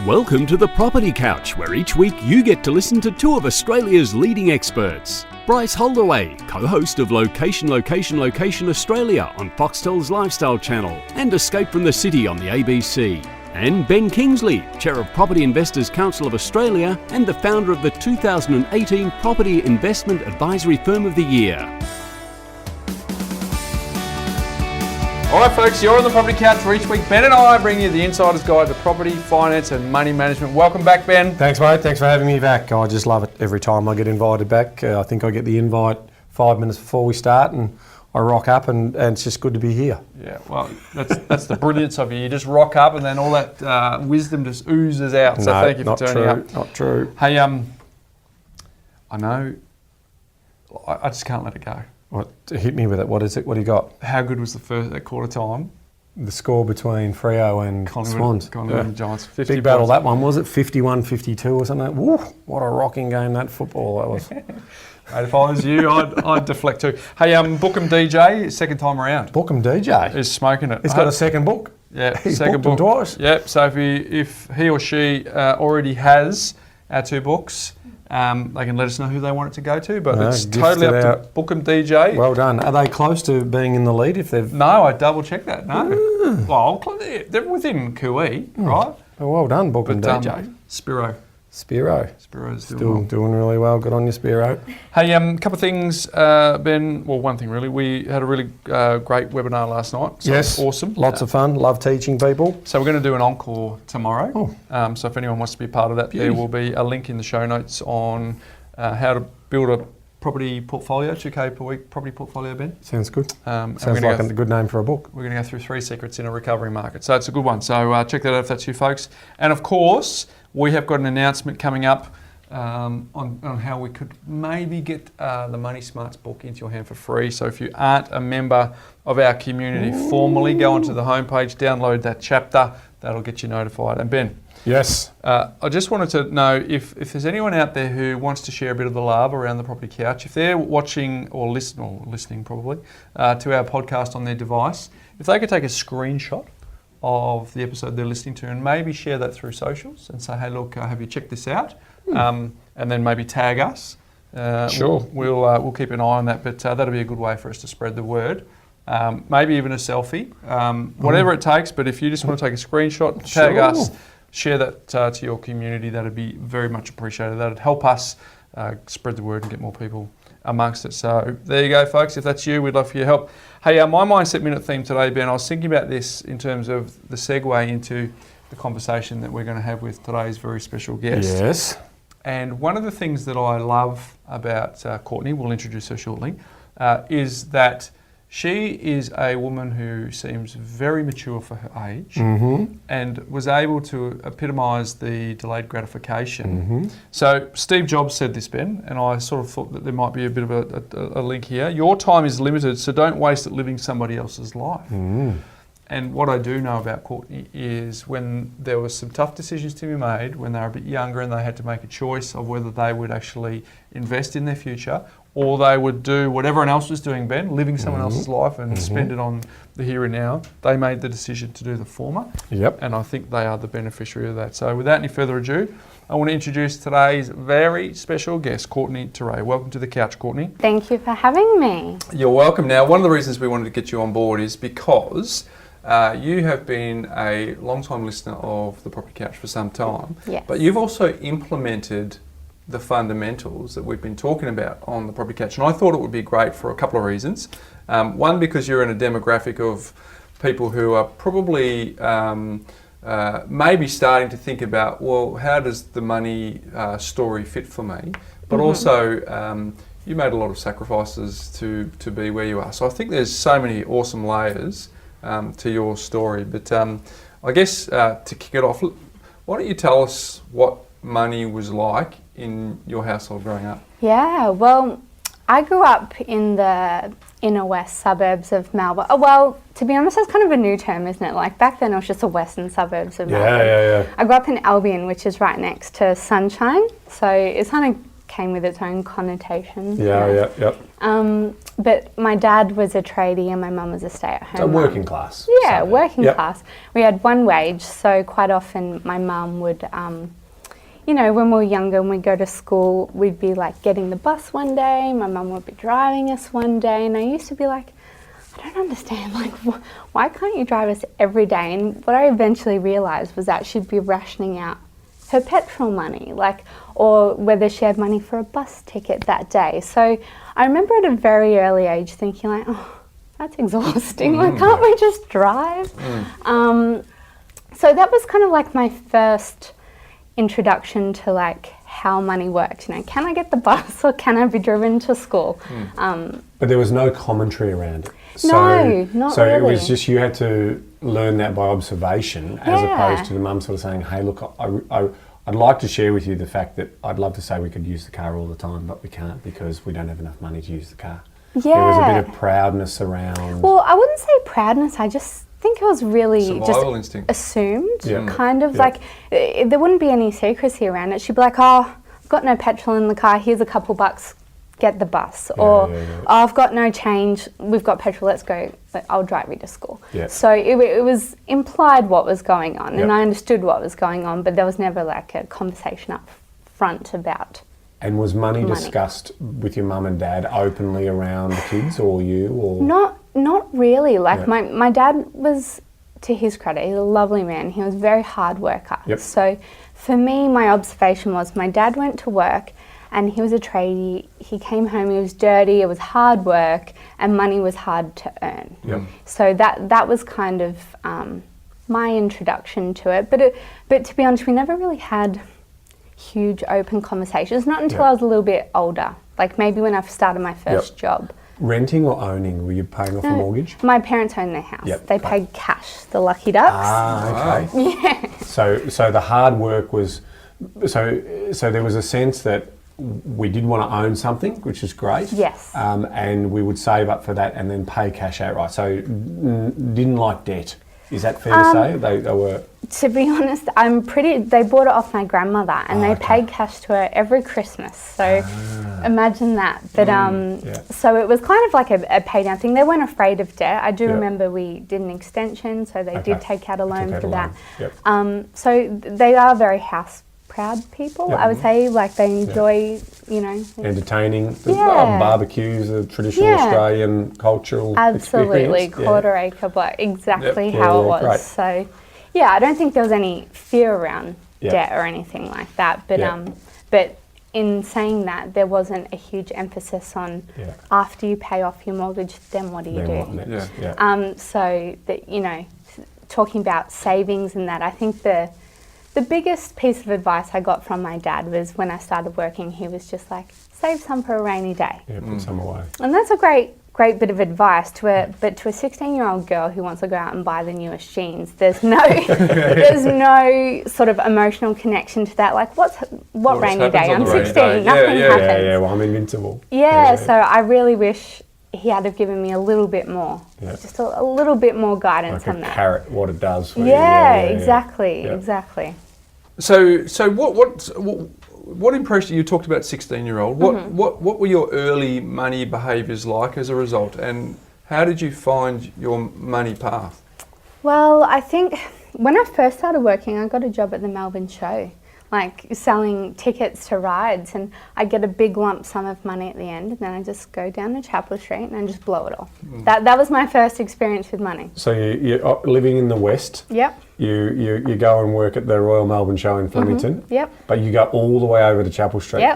Welcome to the Property Couch, where each week you get to listen to two of Australia's leading experts. Bryce Holdaway, co-host of Location Australia on Foxtel's Lifestyle Channel and Escape from the City on the ABC. And Ben Kingsley, Chair of Property Investors Council of Australia and the founder of the 2018 Property Investment Advisory Firm of the Year. All right, folks, you're on the Property Couch for each week. Ben and I bring you the insider's guide to property, finance and money management. Welcome back, Ben. Thanks, mate. Thanks for having me back. I just love it every time I get invited back. I think I get the invite 5 minutes before we start and I rock up and it's just good to be here. Yeah, well, that's the brilliance of you. You just rock up and then all that wisdom just oozes out. So thank you for turning up. Not true. Hey, I know, I just can't let it go. What, hit me with it. What is it? What do you got? How good was the first at quarter time? The score between Freo and Swans. Collingwood and Giants. 50 Big battle, that one, was it? 51-52 or something? Woo, what a rocking game that football that was. Mate, if I was you, I'd deflect too. Hey, Bookham DJ, second time around. Bookham DJ? Is smoking it. He's got a second book? Yeah, He's second booked book. them twice? Yep, so if he or she already has our two books, they can let us know who they want it to go to, but it's totally up to Bookham DJ. Well done. Are they close to being in the lead if they've... No, I double checked that, no. Well, they're within QE, right? Well done, Bookham DJ. Spiro's doing really well. Good on you, Spiro. Hey, a couple of things, Ben. Well, one thing really. We had a really great webinar last night. So yes, awesome. Lots of fun. Love teaching people. So we're going to do an encore tomorrow. So if anyone wants to be part of that, there will be a link in the show notes on how to build a property portfolio, 2K per week property portfolio, Ben. Sounds good. Sounds like a good name for a book. We're going to go through 3 secrets in a recovery market. So it's a good one. So check that out if that's you folks. And of course, we have got an announcement coming up on how we could maybe get the Money Smarts book into your hand for free. So if you aren't a member of our community formally, go onto the homepage, download that chapter. That'll get you notified. And Ben. Yes. I just wanted to know if there's anyone out there who wants to share a bit of the love around the Property Couch, if they're watching or listening probably to our podcast on their device, if they could take a screenshot of the episode they're listening to and maybe share that through socials and say, hey, look, have you checked this out? And then maybe tag us. Sure. We'll keep an eye on that, but that'll be a good way for us to spread the word. Maybe even a selfie, whatever it takes, but if you just want to take a screenshot, tag us, share that to your community, that'd be very much appreciated. That'd help us spread the word and get more people amongst it. So there you go, folks. If that's you, we'd love for your help. Hey, my Mindset Minute theme today, Ben, I was thinking about this in terms of the segue into the conversation that we're going to have with today's very special guest. Yes. And one of the things that I love about Courtney, we'll introduce her shortly, is that she is a woman who seems very mature for her age and was able to epitomise the delayed gratification. So Steve Jobs said this, Ben, and I sort of thought that there might be a bit of a link here. Your time is limited, so don't waste it living somebody else's life. And what I do know about Courtney is when there were some tough decisions to be made, when they were a bit younger and they had to make a choice of whether they would actually invest in their future or they would do what everyone else was doing, Ben, living someone else's life and spend it on the here and now. They made the decision to do the former. Yep. And I think they are the beneficiary of that. So without any further ado, I want to introduce today's very special guest, Courtney Te'ray. Welcome to the couch, Courtney. Thank you for having me. You're welcome. Now, one of the reasons we wanted to get you on board is because you have been a long-time listener of the Property Couch for some time. Yes. But you've also implemented the fundamentals that we've been talking about on the Property Couch. And I thought it would be great for a couple of reasons. One, because you're in a demographic of people who are probably maybe starting to think about, well, how does the money story fit for me? But also, you made a lot of sacrifices to be where you are. So I think there's so many awesome layers to your story. But I guess to kick it off, why don't you tell us what money was like in your household growing up? Yeah, well, I grew up in the inner west suburbs of Melbourne. Oh, well, to be honest, that's kind of a new term, isn't it? Like back then it was just the western suburbs of Melbourne. Yeah. I grew up in Albion, which is right next to Sunshine. So it's kind of came with its own connotations. But my dad was a tradie and my mum was a stay-at-home So mum. working class. Yeah, suburb. working class. We had one wage, so quite often my mum would, you know, when we were younger and we'd go to school, we'd be like getting the bus one day, my mum would be driving us one day, and I used to be like, I don't understand, like, why can't you drive us every day? And what I eventually realised was that she'd be rationing out her petrol money, like, or whether she had money for a bus ticket that day. So I remember at a very early age thinking like, oh, that's exhausting, like, can't we just drive? So that was kind of like my first introduction to like how money worked. You know, can I get the bus or can I be driven to school? But there was no commentary around it. No, not so really. it was just you had to learn that by observation, as opposed to the mum sort of saying, "Hey, look, I'd like to share with you the fact that I'd love to say we could use the car all the time, but we can't because we don't have enough money to use the car." Yeah. There was a bit of proudness around. Well, I wouldn't say proudness. I just think it was really Survival just instinct. assumed, Yeah. kind of Yeah. like there wouldn't be any secrecy around it. She'd be like, "Oh, I've got no petrol in the car. Here's a couple bucks. Get the bus." Or, yeah. "Oh, I've got no change. We've got petrol. Let's go. I'll drive you to school." Yeah. So it was implied what was going on, and Yeah. I understood what was going on, but there was never like a conversation up front about. And was money discussed with your mum and dad openly around the kids or you? Or Not really. Like Yeah. my dad was, to his credit, he's a lovely man. He was a very hard worker. Yep. So for me, my observation was my dad went to work and he was a tradie. He came home, he was dirty, it was hard work, and money was hard to earn. Yep. So that was kind of my introduction to it. But to be honest, we never really had huge open conversations. Not until Yeah. I was a little bit older. Like maybe when I started my first job. renting or owning? Were you paying off a mortgage? My parents owned their house. Yep. They paid cash, the lucky ducks. Ah, okay. Yeah. So the hard work was, so there was a sense that we did want to own something, which is great. Yes. And we would save up for that and then pay cash outright. So didn't like debt. Is that fair to say? They were. To be honest, they bought it off my grandmother and they paid cash to her every Christmas. So imagine that. But so it was kind of like a pay down thing. They weren't afraid of debt. I do remember we did an extension, so they did take out a loan for that. Yep. So they are very house proud people, I would say. Like they enjoy, you know. Entertaining, Yeah. barbecues, the traditional Australian cultural Absolutely, experience. quarter acre block, exactly how it was. Great. So, yeah, I don't think there was any fear around debt or anything like that. But but in saying that, there wasn't a huge emphasis on after you pay off your mortgage, then what do you do? What next? So that, you know, talking about savings and that, I think the biggest piece of advice I got from my dad was when I started working, he was just like, save some for a rainy day. Yeah, put some away. And that's a great bit of advice to a 16-year-old girl who wants to go out and buy the newest jeans. There's no sort of emotional connection to that. Like, what rainy day? I'm 16. Nothing happens. Yeah, well, I'm invincible. Yeah, so I really wish he had have given me a little bit more, just a little bit more guidance like on a that. carrot, what it does for you. Exactly. So what impressed you? You talked about 16-year-old. What were your early money behaviours like as a result, and how did you find your money path? Well, I think when I first started working, I got a job at the Melbourne show, like selling tickets to rides, and I get a big lump sum of money at the end, and then I just go down to Chapel Street and I just blow it all. That was my first experience with money. So you're living in the West. Yep. You go and work at the Royal Melbourne Show in Flemington. Yep. But you go all the way over to Chapel Street.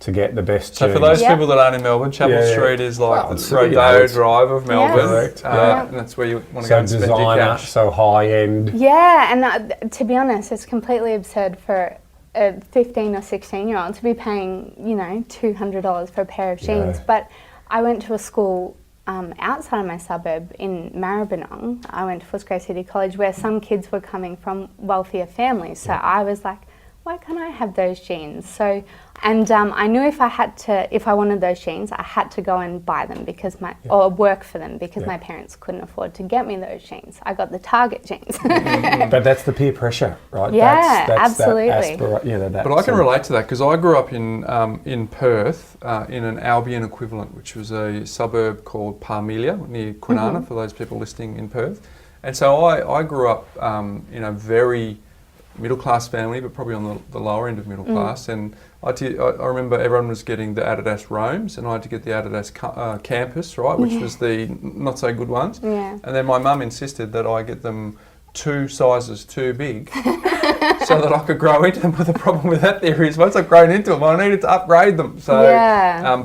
To get the best. So for those people that aren't in Melbourne, Chapel Street is like the Rodeo Drive of Melbourne. Correct. And that's where you want to go and spend your cash. So high end. Yeah, and to be honest, it's completely absurd for a 15 or 16-year-old to be paying, $200 for a pair of jeans. But I went to a school outside of my suburb in Maribyrnong. I went to Footscray City College where some kids were coming from wealthier families. So I was like, why can't I have those jeans? So, and I knew if I wanted those jeans, I had to go and buy them or work for them because my parents couldn't afford to get me those jeans. I got the Target jeans. But that's the peer pressure, right? Yeah, absolutely. But I can relate to that because I grew up in Perth, in an Albion equivalent, which was a suburb called Parmelia near Kwinana, for those people listening in Perth. And so I grew up in a very middle-class family, but probably on the lower end of middle class. And I remember everyone was getting the Adidas Roams, and I had to get the Adidas Campus, right, which was the not-so-good ones. Yeah. And then my mum insisted that I get them 2 sizes too big so that I could grow into them. But the problem with that theory is once I've grown into them, I needed to upgrade them. So,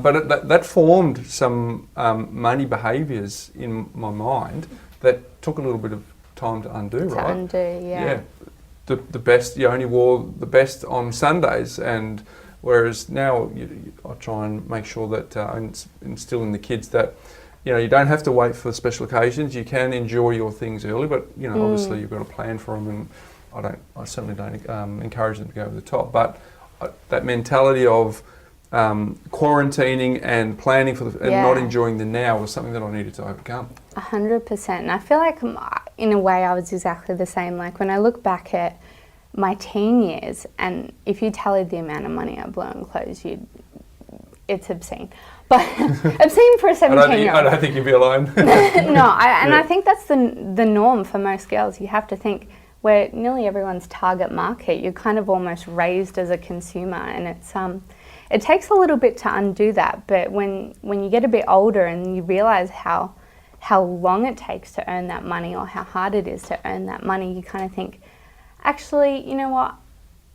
but that formed some money behaviours in my mind that took a little bit of time to undo, right? Yeah. The best, you only wore the best on Sundays, and whereas now I try and make sure that I instill in the kids that you don't have to wait for special occasions. You can enjoy your things early, but obviously you've got to plan for them, and I certainly don't encourage them to go over the top. But that mentality of quarantining and planning for and not enjoying the now was something that I needed to overcome. 100%. And I feel like in a way I was exactly the same. Like when I look back at my teen years, and if you tallied the amount of money I blew on clothes, it's obscene. But obscene for a 17-year-old. I don't think you'd be alone. I think that's the norm for most girls. You have to think we're nearly everyone's target market. You're kind of almost raised as a consumer, and it takes a little bit to undo that. But when you get a bit older and you realise how long it takes to earn that money, or how hard it is to earn that money, you kind of think, actually, you know what?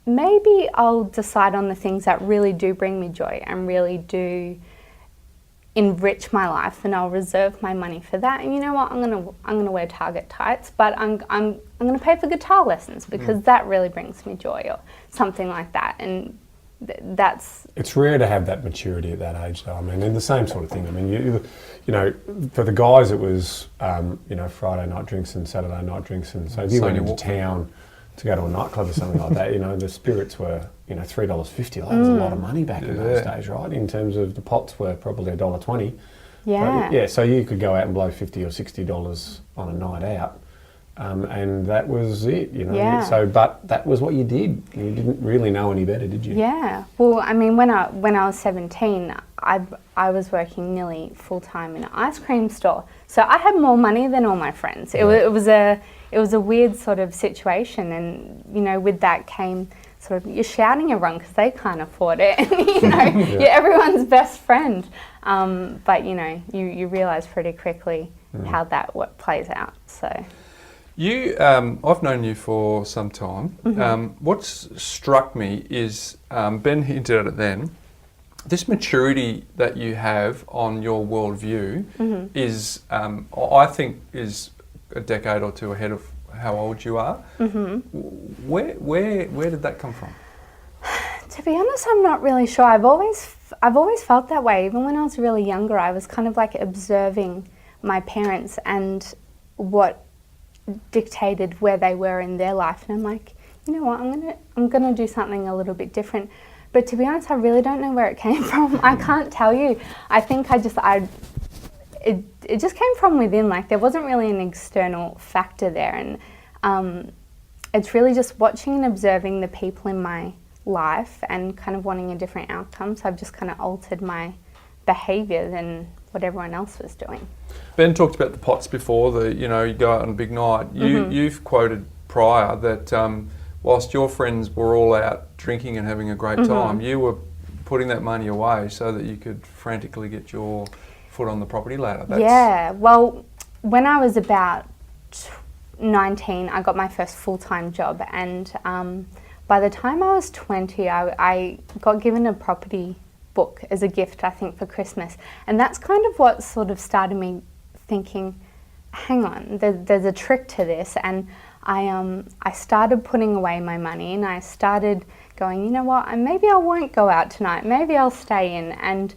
Maybe I'll decide on the things that really do bring me joy and really do enrich my life, and I'll reserve my money for that. And you know what? I'm gonna wear Target tights, but I'm gonna pay for guitar lessons because that really brings me joy, or something like that. And it's rare to have that maturity at that age, though. I mean, and the same sort of thing. I mean, you know, for the guys, it was Friday night drinks and Saturday night drinks, and so if you went into town to go to a nightclub or something like that, the spirits were $3.50. That was a lot of money back in those days, right? In terms of the pots were probably $1.20. Yeah. But, so you could go out and blow $50 or $60 on a night out. And that was it, So, but that was what you did. You didn't really know any better, did you? Yeah. Well, I mean, when I was 17, I was working nearly full time in an ice cream store, so I had more money than all my friends. It was a weird sort of situation, and with that came sort of you're shouting everyone because they can't afford it. You're everyone's best friend. But you realise pretty quickly how that plays out. So. I've known you for some time. What's struck me is, Ben hinted at it then, this maturity that you have on your worldview is, I think, is a decade or two ahead of how old you are. Where did that come from? To be honest, I'm not really sure. I've always felt that way. Even when I was really younger, I was kind of like observing my parents and what dictated where they were in their life, and I'm like, you know what, I'm gonna do something a little bit different. But to be honest, I really don't know where it came from. I can't tell you. I think it just came from within. Like there wasn't really an external factor there, and it's really just watching and observing the people in my life and kind of wanting a different outcome. So I've just kind of altered my behaviour than what everyone else was doing. Ben talked about the pots before, you go out on a big night. You've quoted prior that whilst your friends were all out drinking and having a great time, you were putting that money away so that you could frantically get your foot on the property ladder. Well, when I was about 19, I got my first full-time job, and by the time I was 20, I got given a property book as a gift, I think, for Christmas, and that's kind of what sort of started me thinking, hang on, there's a trick to this. And I started putting away my money, and I started going, you know what, maybe I won't go out tonight, maybe I'll stay in. And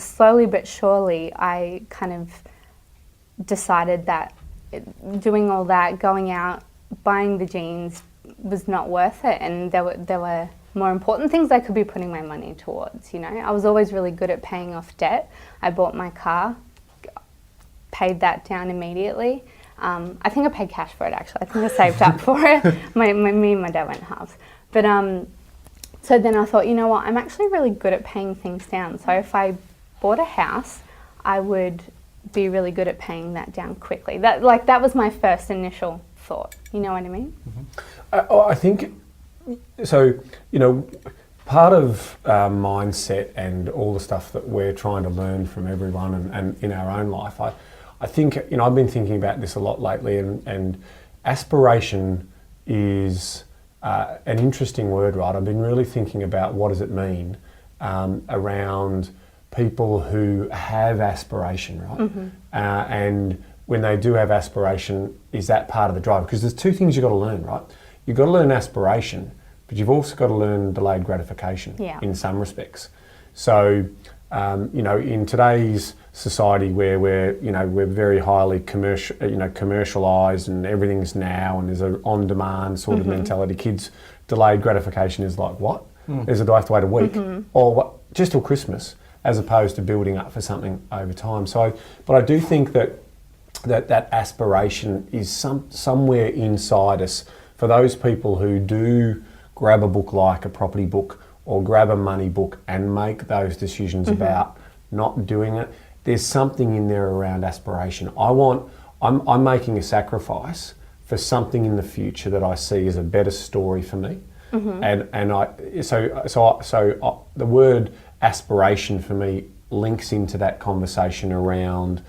slowly but surely I kind of decided that doing all that, going out, buying the jeans, was not worth it, and there were more important things I could be putting my money towards. You know, I was always really good at paying off debt. I bought my car, paid that down immediately. I think I paid cash for it actually. I think I saved up for it. Me and my dad went halves. But so then I thought, you know what, I'm actually really good at paying things down. So if I bought a house, I would be really good at paying that down quickly. That was my first initial thought. You know what I mean? I think so. You know, part of mindset and all the stuff that we're trying to learn from everyone and in our own life. I think, you know, I've been thinking about this a lot lately, and aspiration is an interesting word, right? I've been really thinking about what does it mean around people who have aspiration, right? And when they do have aspiration, is that part of the drive? Because there's two things you've got to learn, right? You've got to learn aspiration, but you've also got to learn delayed gratification in some respects. So, you know, in today's society where we're very highly commercialized and everything's now and there's an on-demand sort of mentality. Kids, delayed gratification is like, what? Do I have to wait a week? Or what? Just till Christmas, as opposed to building up for something over time. So, but I do think that aspiration is somewhere inside us for those people who do grab a book like a property book or grab a money book and make those decisions about not doing it. There's something in there around aspiration. I'm making a sacrifice for something in the future that I see as a better story for me. So the word aspiration for me links into that conversation around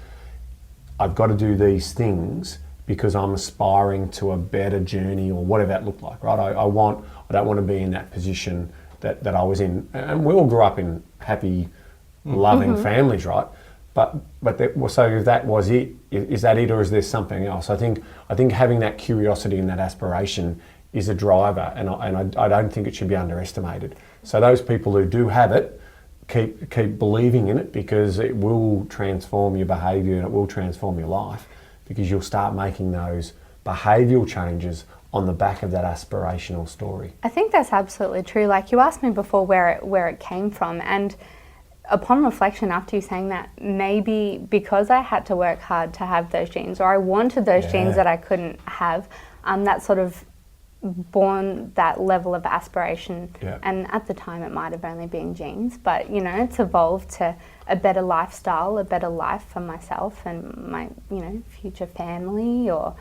I've got to do these things because I'm aspiring to a better journey or whatever that looked like, right? I don't want to be in that position that I was in. And we all grew up in happy, loving families, right? So if that was it, is that it, or is there something else? I think having that curiosity and that aspiration is a driver, and I don't think it should be underestimated. So those people who do have it, keep believing in it, because it will transform your behaviour and it will transform your life, because you'll start making those behavioural changes on the back of that aspirational story. I think that's absolutely true. Like, you asked me before where it came from, and upon reflection, after you saying that, maybe because I had to work hard to have those genes, or I wanted those genes that I couldn't have, that sort of born that level of aspiration. And at the time it might have only been genes, but you know, it's evolved to a better lifestyle, a better life for myself and my, you know, future family, or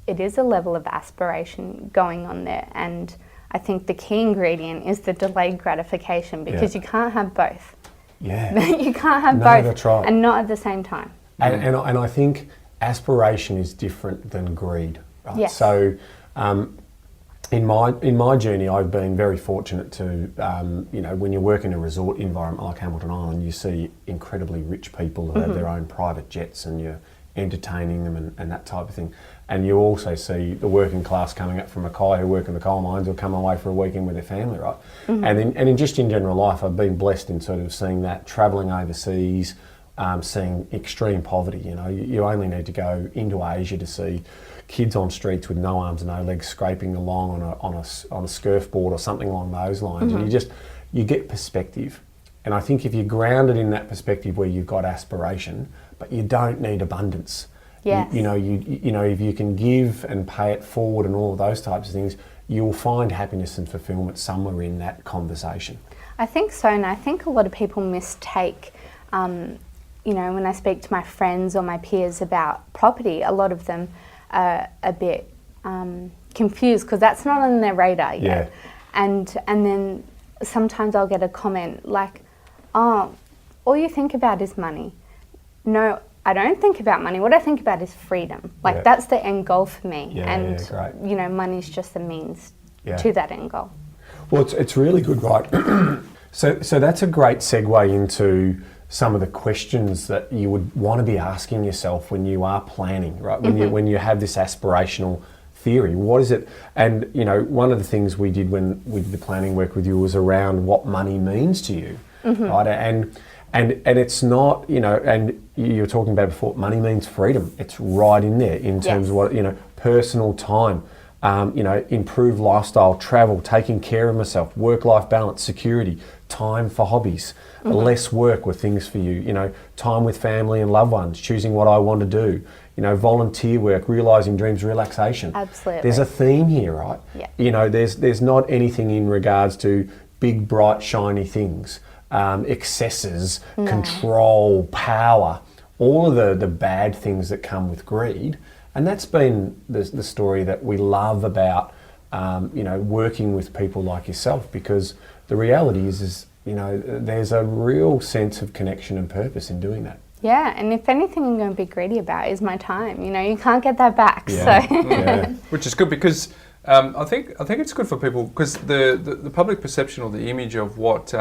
it is a level of aspiration going on there. And I think the key ingredient is the delayed gratification, because you can't have both. You can't have both, that's right. And not at the same time. And I think aspiration is different than greed, right? Yes. So in my journey, I've been very fortunate to, you know, when you work in a resort environment like Hamilton Island, you see incredibly rich people who have their own private jets, and you're entertaining them and that type of thing. And you also see the working class coming up from Mackay who work in the coal mines or come away for a weekend with their family, right? And in just in general life, I've been blessed in sort of seeing that, travelling overseas, seeing extreme poverty. You know, you only need to go into Asia to see kids on streets with no arms and no legs scraping along on a surfboard or something along those lines, and you get perspective. And I think if you're grounded in that perspective where you've got aspiration, but you don't need abundance. Yes. You know, if you can give and pay it forward and all of those types of things, you'll find happiness and fulfillment somewhere in that conversation. I think so, and I think a lot of people mistake, you know, when I speak to my friends or my peers about property, a lot of them are a bit confused because that's not on their radar yet. And then sometimes I'll get a comment like, oh, all you think about is money. No, I don't think about money. What I think about is freedom. Like, that's the end goal for me. You know, money's just the means to that end goal. Well, it's really good, right? So that's a great segue into some of the questions that you would want to be asking yourself when you are planning, right? When you have this aspirational theory, what is it? And you know, one of the things we did when we did the planning work with you was around what money means to you, right? And it's not, you know, and you were talking about before, money means freedom. It's right in there in terms of what, you know, personal time, improve lifestyle, travel, taking care of myself, work-life balance, security, time for hobbies, less work with things for you, time with family and loved ones, choosing what I want to do, volunteer work, realising dreams, relaxation. Absolutely. There's a theme here, right? Yeah. There's not anything in regards to big, bright, shiny things, excesses, control, power, all of the bad things that come with greed. And that's been the story that we love about, working with people like yourself, because the reality is there's a real sense of connection and purpose in doing that. Yeah, and if anything I'm going to be greedy about is my time. You can't get that back. Yeah. So. Yeah. Which is good, because I think it's good for people, because the public perception or the image of what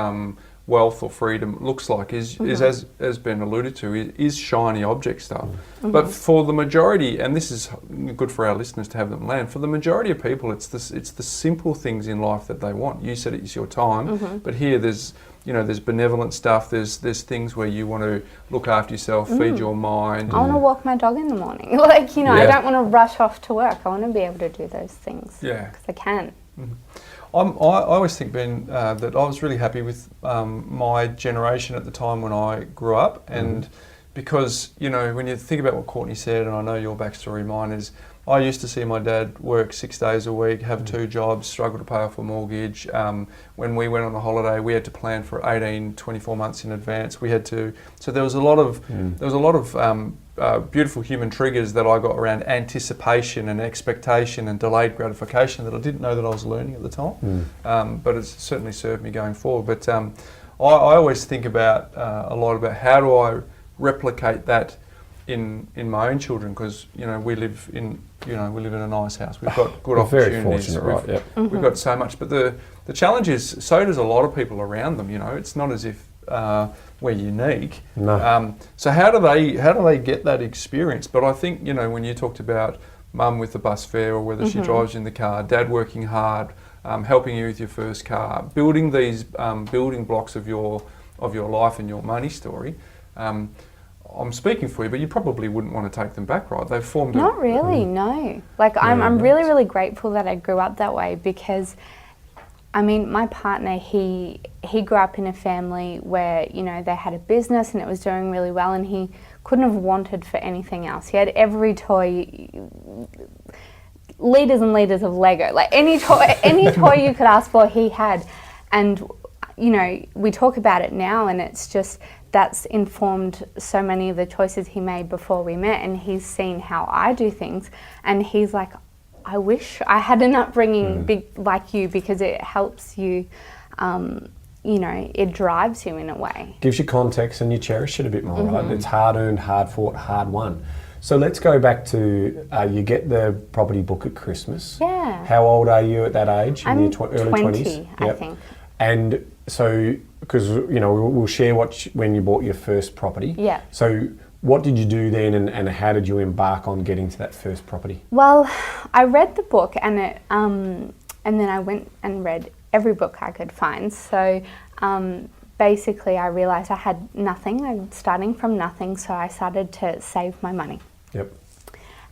wealth or freedom looks like is as has been alluded to, is shiny object stuff. But for the majority, and this is good for our listeners to have them land, for the majority of people, it's the simple things in life that they want. You said it's your time, but here there's benevolent stuff. There's things where you want to look after yourself, feed your mind. I want to walk my dog in the morning. I don't want to rush off to work. I want to be able to do those things. Yeah, because I can. I always think, Ben, that I was really happy with my generation at the time when I grew up, and because when you think about what Courtney said, and I know your backstory, mine is, I used to see my dad work 6 days a week, have 2 jobs, struggle to pay off a mortgage. When we went on a holiday, we had to plan for 18, 24 months in advance. We had to, so there was a lot of beautiful human triggers that I got around anticipation and expectation and delayed gratification that I didn't know that I was learning at the time. But it's certainly served me going forward. But I always think about a lot about how do I replicate that in my own children, because we live in a nice house. We've got good opportunities. Very fortunate, right? We've got so much, but the challenge is, so does a lot of people around them. It's not as if we're unique. No. So how do they get that experience? But I think when you talked about mum with the bus fare, or whether she drives in the car, dad working hard, helping you with your first car, building these building blocks of your life and your money story. I'm speaking for you, but you probably wouldn't want to take them back, right? They've formed Not really, no. I'm really, really grateful that I grew up that way, because my partner, he grew up in a family where, they had a business and it was doing really well, and he couldn't have wanted for anything else. He had every toy, liters and liters of Lego, any toy you could ask for, he had. And, we talk about it now, and it's just, that's informed so many of the choices he made before we met, and he's seen how I do things, and he's like, I wish I had an upbringing big like you, because it helps you, it drives you in a way. Gives you context and you cherish it a bit more, right? It's hard earned, hard fought, hard won. So let's go back to, you get the property book at Christmas. Yeah. How old are you at that age? I'm in your early 20, 20s? I think. And so, because, we'll share when you bought your first property. Yeah. So what did you do then, and how did you embark on getting to that first property? Well, I read the book, and and then I went and read every book I could find. So basically I realised I had nothing. I'm starting from nothing, so I started to save my money. Yep.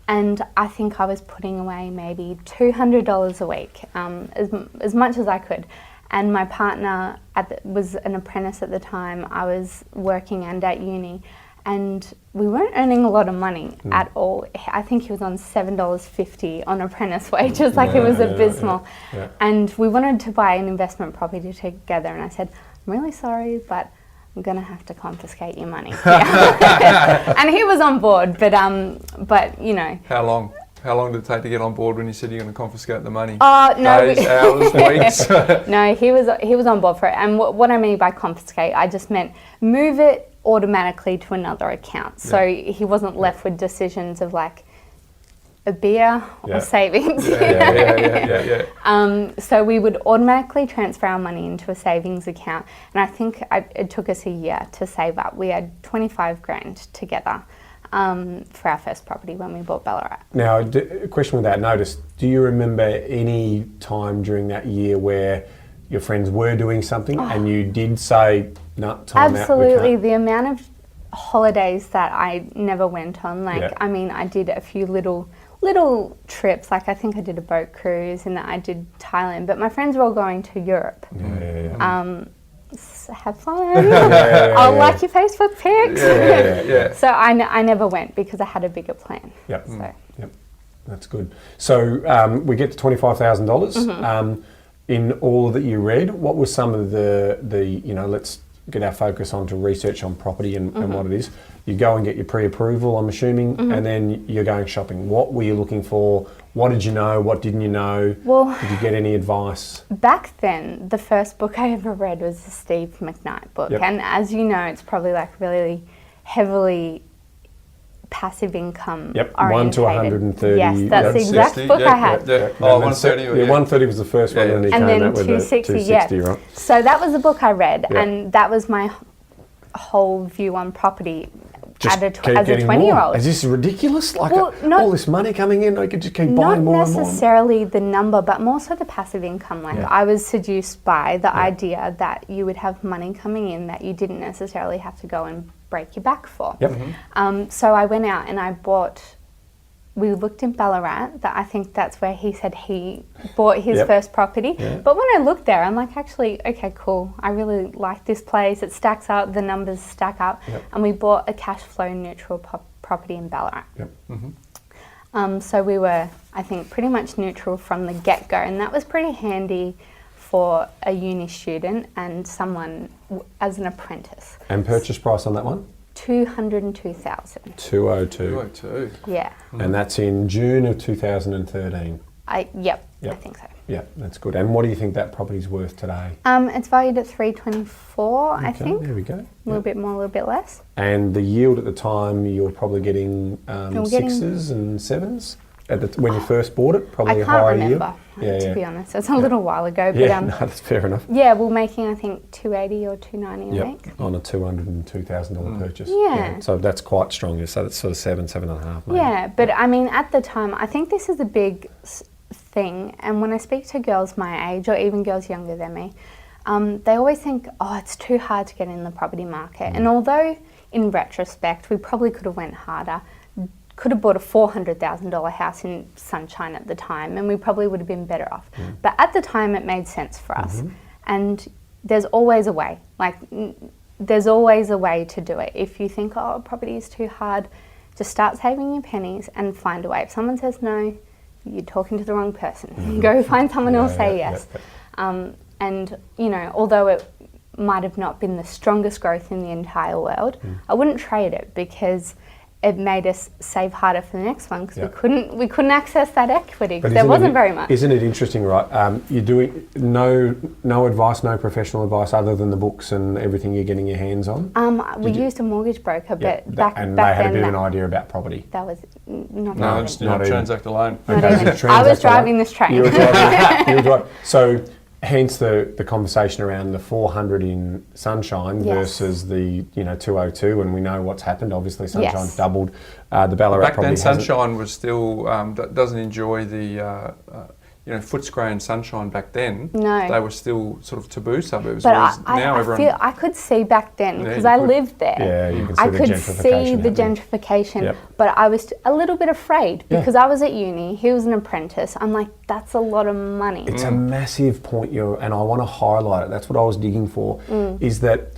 And I think I was putting away maybe $200 a week, as much as I could. And my partner was an apprentice at the time. I was working and at uni, and we weren't earning a lot of money at all. I think he was on $7.50 on apprentice wages, it was abysmal. Yeah. And we wanted to buy an investment property together, and I said, I'm really sorry, but I'm gonna have to confiscate your money. And he was on board, but How long? How long did it take to get on board when you said you're going to confiscate the money? Oh, no. Days, hours, weeks? No, he was on board for it. And what I mean by confiscate, I just meant move it automatically to another account. So he wasn't left with decisions of a beer or savings. So we would automatically transfer our money into a savings account. And I think it took us a year to save up. We had 25 grand together. For our first property when we bought Ballarat. Now, a question without notice, do you remember any time during that year where your friends were doing something and you did say, no, time out? Absolutely. The amount of holidays that I never went on, I did a few little little trips. Like I think I did a boat cruise and I did Thailand, but my friends were all going to Europe. Have fun. I'll like your Facebook pics. So I never went because I had a bigger plan. Yep. So. Yep. That's good. So we get to $25,000. In all that you read, what was some of the let's get our focus onto research on property and what it is. You go and get your pre-approval, I'm assuming, and then you're going shopping. What were you looking for? What did you know? What didn't you know? Well, did you get any advice? Back then, the first book I ever read was the Steve McKnight book. Yep. And as you know, it's probably like really heavily passive income orientated. 1 to 130. Yes, that's the exact 60, book I had. Oh, 130. 130 was the first one, and then came out with 260, right? So that was the book I read, and that was my whole view on property. Just as a 20-year-old. Is this ridiculous? Like not, all this money coming in, I could just keep buying more and more. Not necessarily the number, but more so the passive income. Like I was seduced by the idea that you would have money coming in that you didn't necessarily have to go and break your back for. Yep. So I went out and we looked in Ballarat. I think that's where he said he bought his first property. Yeah. But when I looked there, I'm like, actually, okay, cool. I really like this place. It stacks up. The numbers stack up. Yep. And we bought a cash flow neutral property in Ballarat. Yep. So we were, I think, pretty much neutral from the get-go. And that was pretty handy for a uni student and someone as an apprentice. And purchase price on that one? 202,000. 202. Yeah. And that's in June of 2013. I think so. Yeah, that's good. And what do you think that property's worth today? It's valued at 324, I think. There we go. A little bit more, a little bit less. And the yield at the time, you're probably getting sixes and sevens when you first bought it, probably a higher yield. I can't remember, to be honest. It's a little while ago. But, no, that's fair enough. Yeah, we're making, I think, 280 or 290 a week. On a $202,000 purchase. Yeah. So that's quite strong. So that's sort of 7.5 maybe. Yeah, but I mean, at the time, I think this is a big thing. And when I speak to girls my age, or even girls younger than me, they always think, it's too hard to get in the property market. And although, in retrospect, we probably could have went harder, could have bought a $400,000 house in Sunshine at the time, and we probably would have been better off. But at the time, it made sense for us. And there's always a way. There's always a way to do it. If you think, property is too hard, just start saving your pennies and find a way. If someone says no, you're talking to the wrong person. Go find someone who'll say yes. And, although it might have not been the strongest growth in the entire world, I wouldn't trade it because it made us save harder for the next one because we couldn't access that equity because there wasn't very much. Isn't it interesting, right? You're doing no advice, no professional advice other than the books and everything you're getting your hands on? We used a mortgage broker, but back they then had a bit of an idea about property. That was not No, just transact alone. I was driving this train. You were driving. So hence the conversation around the 400 in Sunshine versus the 202, and we know what's happened. Obviously, Sunshine's doubled. The Ballarat back probably then, Sunshine was still doesn't enjoy the Footscray and Sunshine back then. No, they were still sort of taboo suburbs. But now I feel I could see back then because I lived there. Yeah, you I could see the gentrification, but I was a little bit afraid because I was at uni. He was an apprentice. I'm like, that's a lot of money. It's a massive point, and I want to highlight it. That's what I was digging for. Is that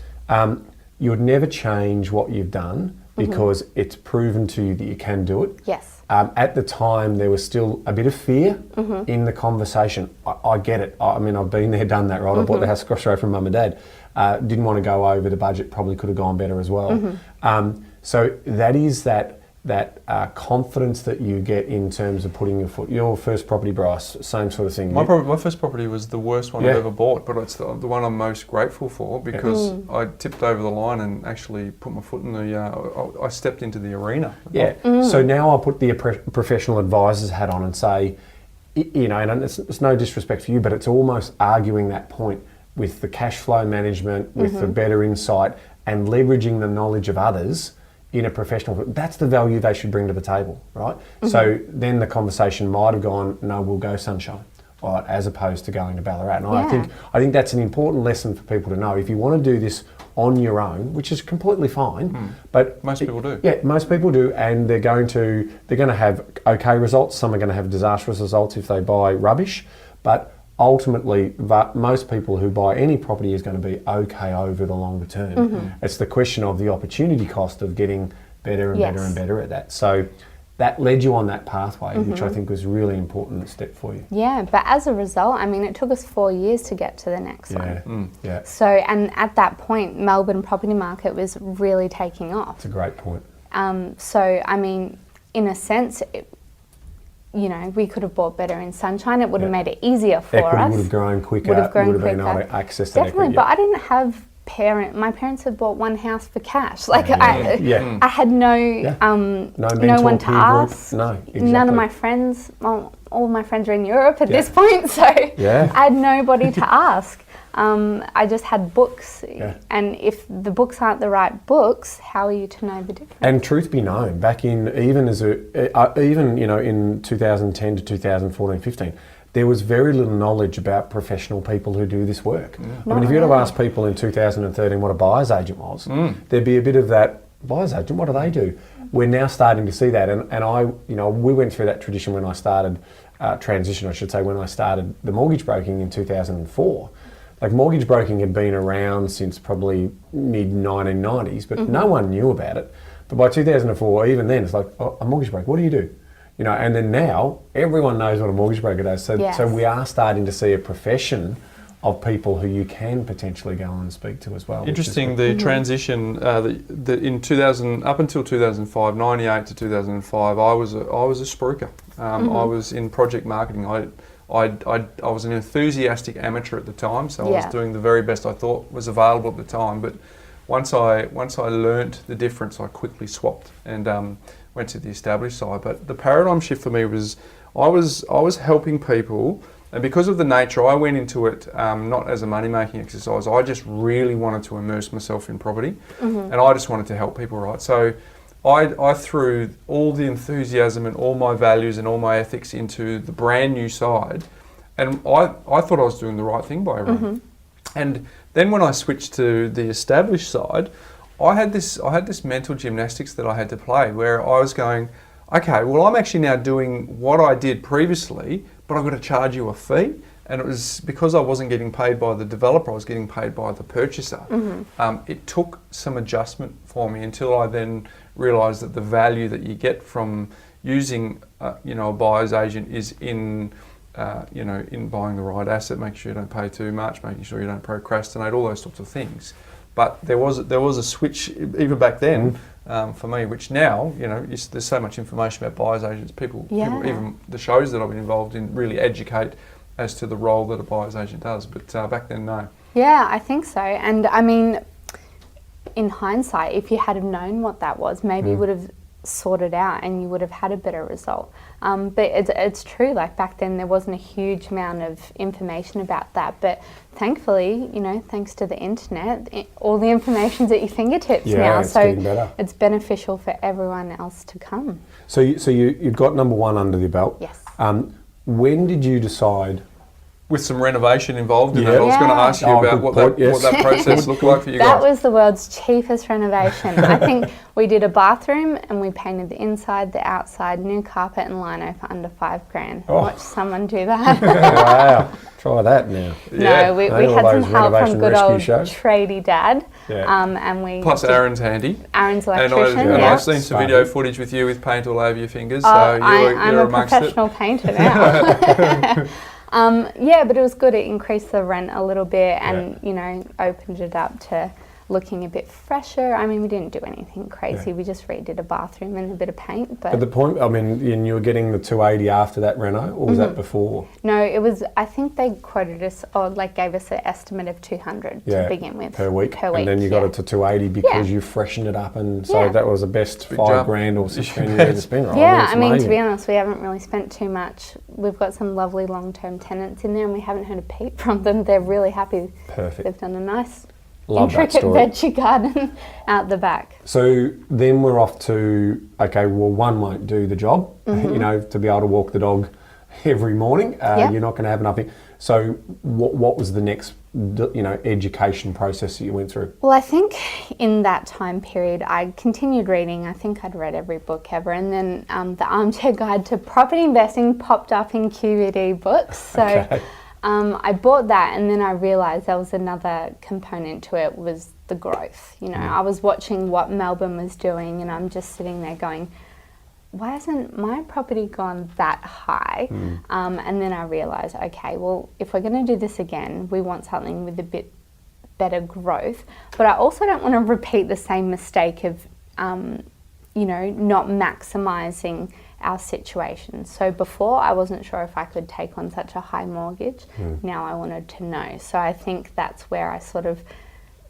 you would never change what you've done because it's proven to you that you can do it. Yes. At the time, there was still a bit of fear in the conversation. I get it. I mean, I've been there, done that, right? I bought the house across the road from Mum and Dad. Didn't want to go over the budget, probably could have gone better as well. So that is that confidence that you get in terms of putting your first property, Bryce, same sort of thing. My first property was the worst one I've ever bought, but it's the one I'm most grateful for because I tipped over the line and actually put my foot in I stepped into the arena. Yeah. So now I put the professional advisor's hat on and say, and it's no disrespect for you, but it's almost arguing that point with the cash flow management, with the better insight and leveraging the knowledge of others in a professional, that's the value they should bring to the table, right? So then the conversation might have gone, no, we'll go Sunshine, right, as opposed to going to Ballarat. And I think that's an important lesson for people to know. If you want to do this on your own, which is completely fine. But Most people do. Yeah, most people do, and they're going to have okay results. Some are going to have disastrous results if they buy rubbish, but ultimately, most people who buy any property is going to be okay over the longer term. It's the question of the opportunity cost of getting better and better and better at that. So that led you on that pathway, which I think was a really important step for you. Yeah, but as a result, I mean, it took us 4 years to get to the next one. Yeah. So, and at that point, Melbourne property market was really taking off. That's a great point. So, I mean, in a sense, you know, we could have bought better in Sunshine. It would have made it easier for Equity us. would have grown quicker. Would have grown been quicker. able to access that Definitely, equity. but I didn't have my parents had bought one house for cash. Like I had no one to ask. No, exactly. None of my friends. Well, all my friends are in Europe at this point, so I had nobody to ask. I just had books, and if the books aren't the right books, how are you to know the difference? And truth be known, back in even in 2010 to 2014, 15. There was very little knowledge about professional people who do this work. I mean, if you'd have asked people in 2013 what a buyer's agent was, there'd be a bit of that, buyer's agent, what do they do? We're now starting to see that, and we went through that tradition when I started, when I started the mortgage broking in 2004. Like, mortgage broking had been around since probably mid-1990s, but no one knew about it. But by 2004, even then, it's like, oh, a mortgage broker, what do you do? You know, and then now everyone knows what a mortgage broker does. So we are starting to see a profession of people who you can potentially go and speak to as well. Interesting, the transition that in 2000 up until 2005, 98 to 2005, I was a spruiker. I was in project marketing. I was an enthusiastic amateur at the time, so I was doing the very best I thought was available at the time. But once I learnt the difference, I quickly swapped and went to the established side. But the paradigm shift for me was I was helping people, and because of the nature, I went into it not as a money-making exercise. I just really wanted to immerse myself in property, and I just wanted to help people, right? So I threw all the enthusiasm and all my values and all my ethics into the brand new side, and I thought I was doing the right thing by everyone. And then when I switched to the established side, I had this mental gymnastics that I had to play, where I was going, okay, well, I'm actually now doing what I did previously, but I've got to charge you a fee. And it was because I wasn't getting paid by the developer, I was getting paid by the purchaser. It took some adjustment for me until I then realised that the value that you get from using a buyer's agent is in buying the right asset, making sure you don't pay too much, making sure you don't procrastinate, all those sorts of things. But there was a switch even back then for me, which now, there's so much information about buyer's agents. People, even the shows that I've been involved in, really educate as to the role that a buyer's agent does. But back then, no. Yeah, I think so. And I mean, in hindsight, if you had have known what that was, maybe you would have sorted out and you would have had a better result. But it's true, like back then there wasn't a huge amount of information about that. But thankfully, thanks to the internet, all the information's at your fingertips now. It's getting better. It's beneficial for everyone else to come. So you've got number one under the belt. Yes. When did you decide? With some renovation involved in it. I was going to ask you about what that process looked like for you guys. That was the world's cheapest renovation. I think we did a bathroom and we painted the inside, the outside, new carpet and lino for under $5,000. Watch someone do that. Wow, try that now. No, we had some help from good old tradie dad. And we plus Aaron's handy. Aaron's electrician. And I've seen some video footage with you with paint all over your fingers. I'm a professional painter now. But it was good. It increased the rent a little bit and, opened it up to looking a bit fresher. I mean, we didn't do anything crazy. We just redid a bathroom and a bit of paint. But the point, you were getting the 280 after that reno, or was that before? No, it was, I think they quoted us, or gave us an estimate of 200 to begin with. Per week. And then you got it to 280 because you freshened it up, and so that was the best $5,000 or $6,000 you ever spent, right? Yeah, I mean, to be honest, we haven't really spent too much. We've got some lovely long-term tenants in there and we haven't heard a peep from them. They're really happy. Perfect. They've done a nice intricate veggie garden out the back. So then we're off to, okay, well, one won't do the job, to be able to walk the dog every morning. You're not going to have enough. So what was the next education process that you went through? Well, I think in that time period, I continued reading. I think I'd read every book ever. And then the Armchair Guide to Property Investing popped up in QED books. So Okay. I bought that, and then I realised there was another component to it, was the growth. I was watching what Melbourne was doing, and I'm just sitting there going, why hasn't my property gone that high? And then I realised, okay, well, if we're going to do this again, we want something with a bit better growth. But I also don't want to repeat the same mistake of, not maximising our situation. So before, I wasn't sure if I could take on such a high mortgage. Now I wanted to know. So I think that's where I sort of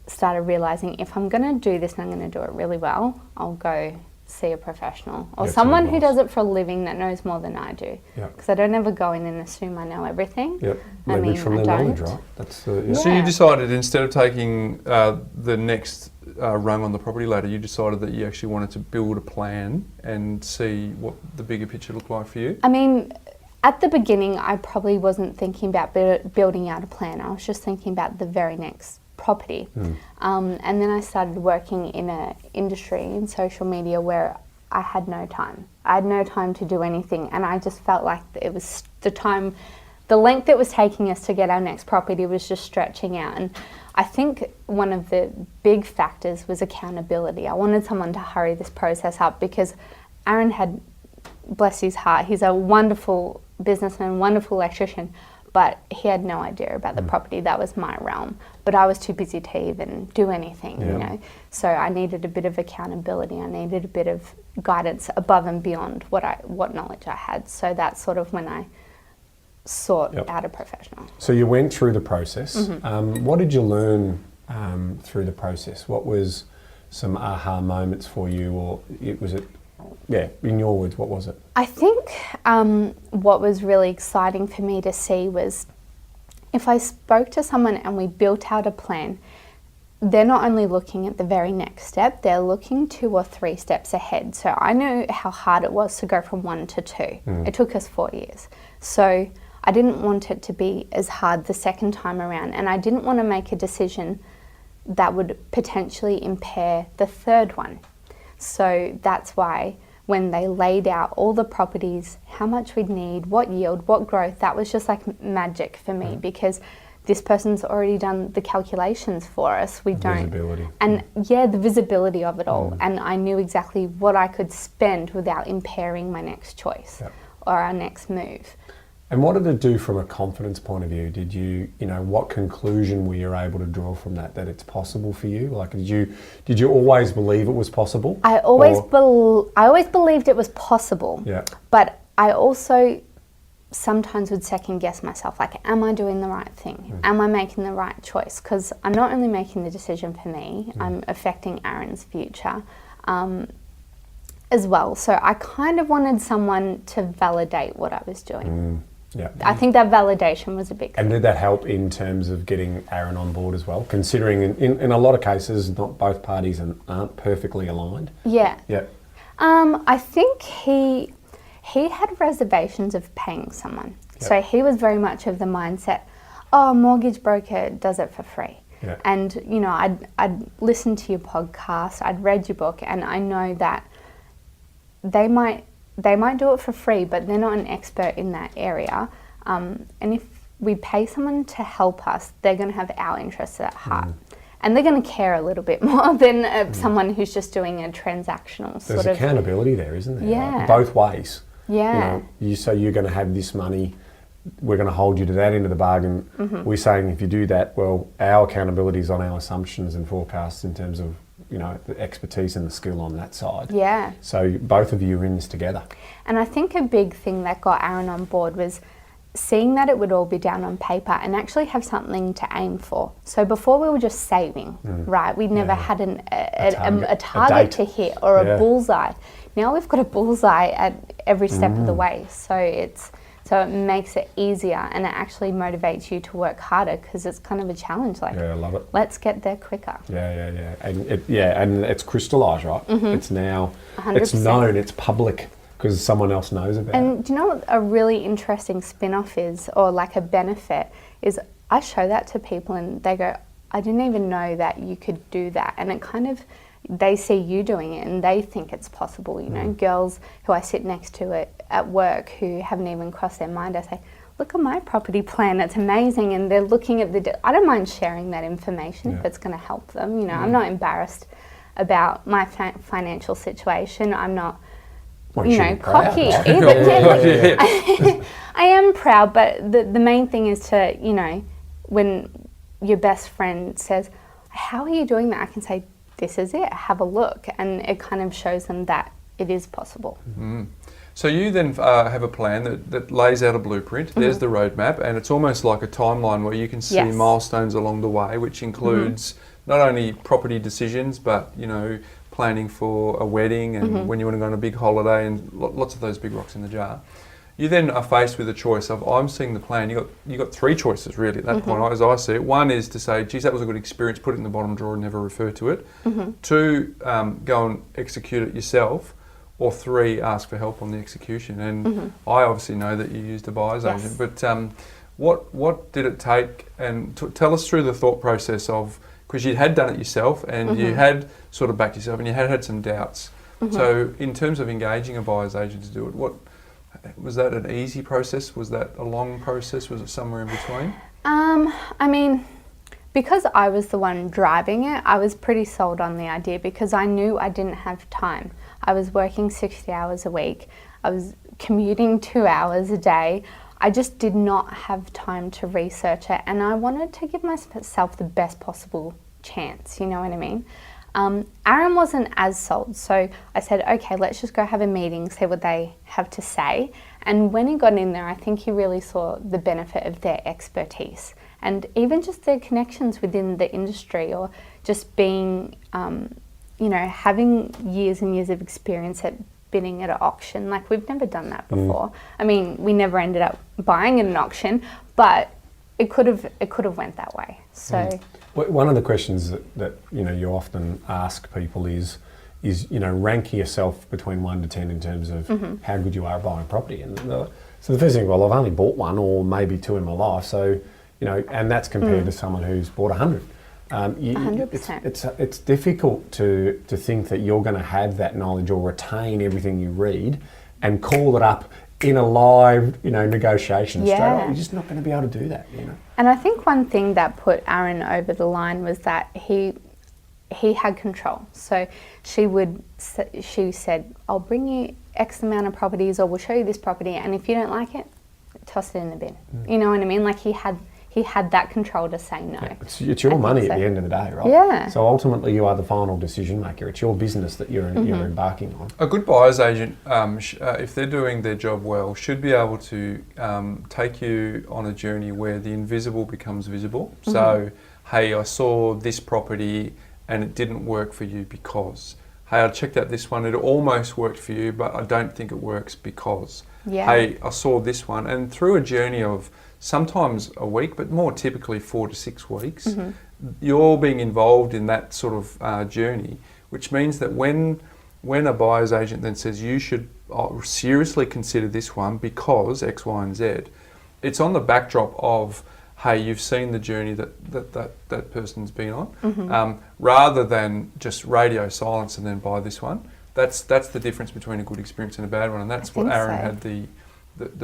started realising, if I'm going to do this and I'm going to do it really well, I'll go see a professional or Get someone some who advice. does it for a living that knows more than I do. Yep. Because I don't ever go in and assume I know everything. Yep. I Leverage mean, from I their don't. knowledge, right? That's So you decided, instead of taking the next rung on the property ladder, you decided that you actually wanted to build a plan and see what the bigger picture looked like for you? I mean, at the beginning, I probably wasn't thinking about building out a plan. I was just thinking about the very next property. And then I started working in an industry in social media where I had no time. I had no time to do anything, and I just felt like it was the length it was taking us to get our next property was just stretching out. And I think one of the big factors was accountability. I wanted someone to hurry this process up, because Aaron had, bless his heart, he's a wonderful businessman, wonderful electrician, but he had no idea about the property. That was my realm. But I was too busy to even do anything, So I needed a bit of accountability. I needed a bit of guidance above and beyond what knowledge I had. So that's sort of when I sought out a professional. So you went through the process. What did you learn through the process? What was some aha moments for you, or in your words, what was it? I think what was really exciting for me to see was, if I spoke to someone and we built out a plan, they're not only looking at the very next step, they're looking 2 or 3 steps ahead. So I knew how hard it was to go from 1 to 2. It took us 4 years. So I didn't want it to be as hard the second time around, and I didn't want to make a decision that would potentially impair the third one. So that's why when they laid out all the properties, how much we'd need, what yield, what growth, that was just like magic for me, because this person's already done the calculations for us. We don't. Visibility. And the visibility of it all. And I knew exactly what I could spend without impairing my next choice or our next move. And what did it do from a confidence point of view? Did you, what conclusion were you able to draw from that it's possible for you? Like, did you always believe it was possible? I always believed it was possible. Yeah. But I also sometimes would second guess myself, like, am I doing the right thing? Am I making the right choice? Because I'm not only making the decision for me, I'm affecting Aaron's future as well. So I kind of wanted someone to validate what I was doing. Yeah. I think that validation was a big thing. And did that help in terms of getting Aaron on board as well? Considering in a lot of cases, not both parties aren't perfectly aligned. Yeah. Yeah. I think he had reservations of paying someone. Yep. So he was very much of the mindset, oh, mortgage broker does it for free. Yeah. And, I'd listened to your podcast, I'd read your book, and I know that they might do it for free, but they're not an expert in that area. And if we pay someone to help us, they're going to have our interests at heart. And they're going to care a little bit more than someone who's just doing a transactional sort of... There's accountability there, isn't there? Yeah. Like, both ways. Yeah. You're going to have this money, we're going to hold you to that end of the bargain. We're saying if you do that, well, our accountability is on our assumptions and forecasts in terms of, the expertise and the skill on that side. Yeah. So both of you are in this together. And I think a big thing that got Aaron on board was seeing that it would all be down on paper and actually have something to aim for. So before we were just saving, right? We never had a target to hit or a bullseye. Now we've got a bullseye at every step of the way. So it makes it easier, and it actually motivates you to work harder, because it's kind of a challenge. Like, I love it. Let's get there quicker. Yeah. And it's crystallised, right? It's now, 100%. It's known, it's public, because someone else knows about it. And do you know what a really interesting spin-off is, or like a benefit, is I show that to people and they go, I didn't even know that you could do that. And it kind of, they see you doing it and they think it's possible. You know, girls who I sit next to at work who haven't even crossed their mind, I say, look at my property plan, it's amazing. And they're looking at I don't mind sharing that information if it's going to help them. You know, I'm not embarrassed about my financial situation. I'm not, cocky either. I am proud, but the main thing is to, you know, when your best friend says, how are you doing that? I can say, this is it, have a look. And it kind of shows them that it is possible. So you then have a plan that lays out a blueprint. There's the roadmap, and it's almost like a timeline where you can see milestones along the way, which includes not only property decisions, but, you know, planning for a wedding and when you want to go on a big holiday and lots of those big rocks in the jar. You then are faced with a choice of, I'm seeing the plan. You got three choices really at that point, as I see it. One is to say, geez, that was a good experience, put it in the bottom drawer and never refer to it. Two, go and execute it yourself. Or three, ask for help on the execution. And I obviously know that you used a buyer's agent, but what did it take? And tell us through the thought process of, because you had done it yourself and you had sort of backed yourself and you had some doubts. So in terms of engaging a buyer's agent to do it, was that an easy process? Was that a long process? Was it somewhere in between? I mean, because I was the one driving it, I was pretty sold on the idea because I knew I didn't have time. I was working 60 hours a week. I was commuting 2 hours a day. I just did not have time to research it, and I wanted to give myself the best possible chance, you know what I mean? Aaron wasn't as sold, so I said, okay, let's just go have a meeting, see what they have to say. And when he got in there, I think he really saw the benefit of their expertise and even just their connections within the industry, or just being, you know, having years and years of experience at bidding at an auction. Like, we've never done that before. I mean, we never ended up buying at an auction, but it could have went that way. So one of the questions that you know you often ask people is you know, rank yourself between 1 to 10 in terms of how good you are at buying property. And so the first thing, well, I've only bought one or maybe two in my life, so you know, and that's compared to someone who's bought 100. 100%. It's difficult to think that you're going to have that knowledge or retain everything you read and call it up in a live, you know, negotiation straight up. You're just not going to be able to do that, you know. And I think one thing that put Aaron over the line was that he had control. So she said, I'll bring you X amount of properties, or we'll show you this property, and if you don't like it, toss it in the bin. You know what I mean? Like, he had that control to say no. Yeah, it's your money at the end of the day, right? Yeah. So ultimately, you are the final decision maker. It's your business that you're embarking on. A good buyer's agent, if they're doing their job well, should be able to take you on a journey where the invisible becomes visible. So, hey, I saw this property and it didn't work for you because. Hey, I checked out this one, it almost worked for you, but I don't think it works because. Hey, I saw this one. And through a journey of sometimes a week, but more typically 4 to 6 weeks, you're being involved in that sort of journey, which means that when a buyer's agent then says you should seriously consider this one because X, Y, and Z, it's on the backdrop of, hey, you've seen the journey that person's been on, rather than just radio silence and then buy this one. That's the difference between a good experience and a bad one, and that's what Aaron had the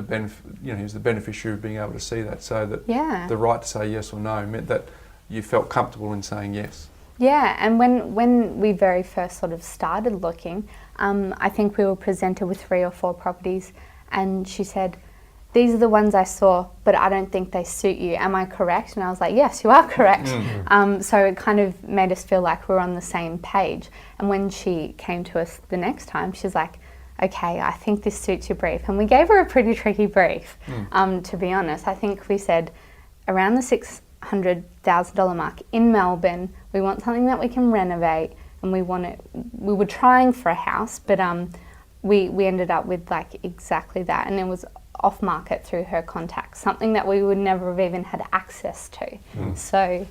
benefit. You know, he was the beneficiary of being able to see that, so that the right to say yes or no meant that you felt comfortable in saying yes. Yeah, and when we very first sort of started looking, I think we were presented with 3 or 4 properties, and she said, these are the ones I saw, but I don't think they suit you. Am I correct? And I was like, yes, you are correct. So it kind of made us feel like we're on the same page. And when she came to us the next time, she's like, okay, I think this suits your brief. And we gave her a pretty tricky brief, to be honest. I think we said around the $600,000 mark in Melbourne, we want something that we can renovate, and we were trying for a house, but we ended up with like exactly that, and it was off market through her contacts, something that we would never have even had access to. So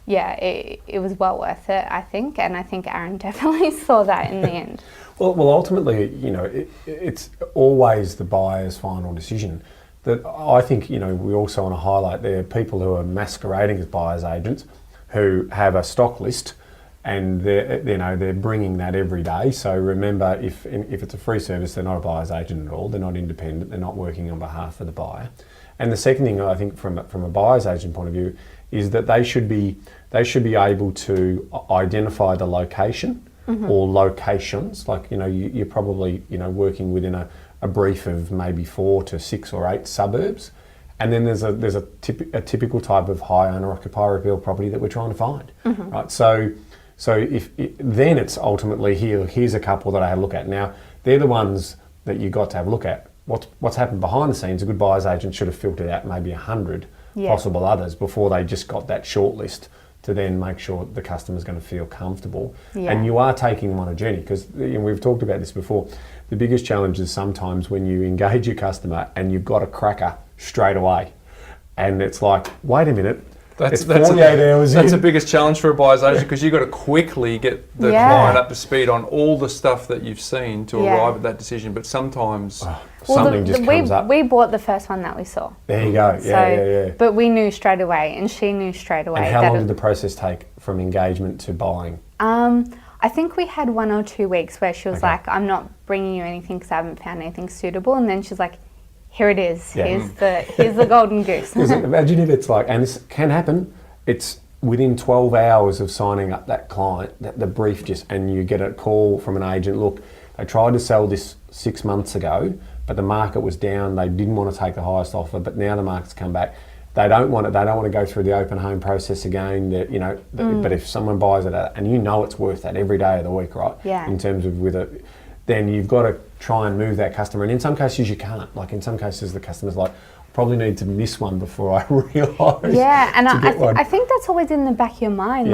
yeah, it was well worth it, I think, and I think Aaron definitely saw that in the end. Well, ultimately, you know, it's always the buyer's final decision, that I think, you know, we also want to highlight there are people who are masquerading as buyer's agents who have a stock list and they're bringing that every day. So remember, if it's a free service, they're not a buyer's agent at all. They're not independent. They're not working on behalf of the buyer. And the second thing I think from a buyer's agent point of view is that they should be able to identify the location or locations. Like, you know, you're probably, you know, working within a brief of maybe 4 to 6 or 8 suburbs, and then there's a typical type of high owner occupier build property that we're trying to find, right? So then it's ultimately here's a couple that I had a look at. Now they're the ones that you got to have a look at. What's happened behind the scenes? A good buyer's agent should have filtered out maybe 100 possible others before they just got that short list to then make sure the customer's going to feel comfortable. And you are taking them on a journey, because, you know, we've talked about this before. The biggest challenge is sometimes when you engage your customer and you've got a cracker straight away, and it's like, wait a minute, it's 48 hours in. That's the biggest challenge for a buyer's agent, because you've got to quickly get the client up to speed on all the stuff that you've seen to arrive at that decision. But sometimes something just comes up. We bought the first one that we saw. There you go. Yeah. But we knew straight away, and she knew straight away. And how long did the process take from engagement to buying? I think we had 1 or 2 weeks where she was like, I'm not bringing you anything because I haven't found anything suitable. And then she's like, here it is. Here's the golden goose. Imagine if it's like, and this can happen, it's within 12 hours of signing up that client, the brief and you get a call from an agent, look, they tried to sell this 6 months ago, but the market was down. They didn't want to take the highest offer, but now the market's come back. They don't want to go through the open home process again. You know, but if someone buys it and you know it's worth that every day of the week, right? Yeah. In terms of then you've got to try and move that customer. And in some cases you can't. Like in some cases the customer's like, probably need to miss one before I realise. Yeah, and I think that's always in the back of your mind.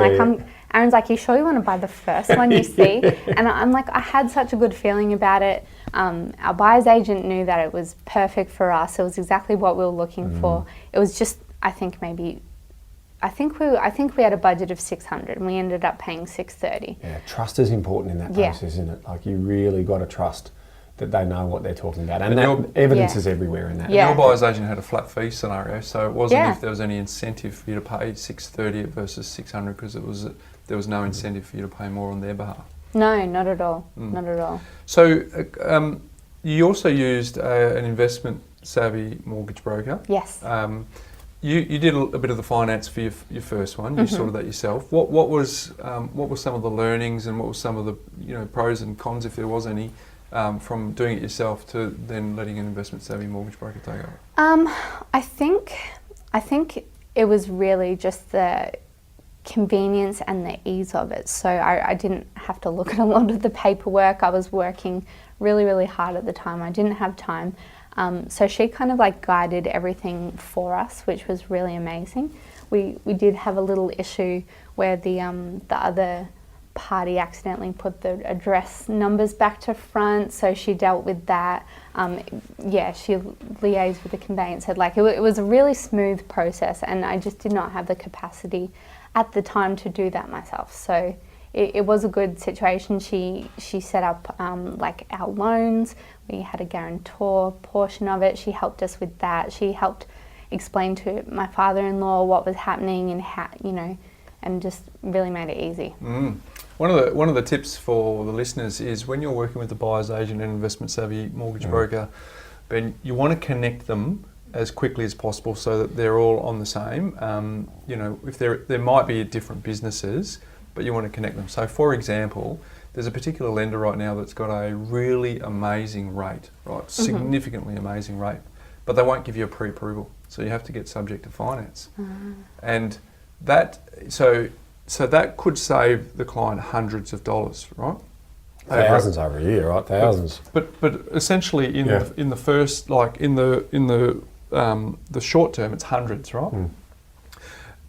Aaron's like, you sure you want to buy the first one you see? And I'm like, I had such a good feeling about it. Our buyer's agent knew that it was perfect for us. It was exactly what we were looking for. It was just, I think we had a budget of 600 and we ended up paying 630. Yeah, trust is important in that process, isn't it? Like, you really got to trust that they know what they're talking about, and that evidence is everywhere in that. Your buyer's agent had a flat fee scenario, so it wasn't if there was any incentive for you to pay 630 versus 600, because there was no incentive for you to pay more on their behalf. No, not at all. Not at all. So you also used an investment savvy mortgage broker. Yes. You did a bit of the finance for your first one. You sorted that yourself. What were some of the learnings, and what were some of the pros and cons, if there was any, from doing it yourself to then letting an investment savvy mortgage broker take over? I think it was really just the convenience and the ease of it. So I didn't have to look at a lot of the paperwork. I was working really, really hard at the time. I didn't have time. So she kind of like guided everything for us, which was really amazing. We did have a little issue where the other party accidentally put the address numbers back to front, so she dealt with that. She liaised with the conveyancer. Like it was a really smooth process, and I just did not have the capacity at the time to do that myself. So it was a good situation. She set up like our loans. We had a guarantor portion of it. She helped us with that. She helped explain to my father-in-law what was happening and how, and just really made it easy. One of the tips for the listeners is, when you're working with a buyer's agent and investment savvy mortgage broker, Ben, you want to connect them as quickly as possible so that they're all on the same. If there might be different businesses, but you want to connect them. So, for example, there's a particular lender right now that's got a really amazing rate, right? Significantly amazing rate, but they won't give you a pre-approval, so you have to get subject to finance, and that so that could save the client hundreds of dollars, right? Thousands over a year, right? Thousands. But essentially in the first, like in the short term, it's hundreds, right?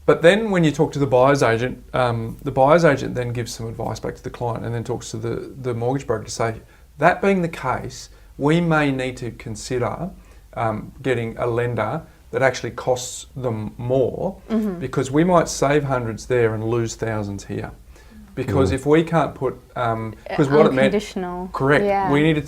But then when you talk to the buyer's agent then gives some advice back to the client, and then talks to the mortgage broker to say, that being the case, we may need to consider getting a lender that actually costs them more, because we might save hundreds there and lose thousands here. Because if we can't put, because what it meant, correct, we needed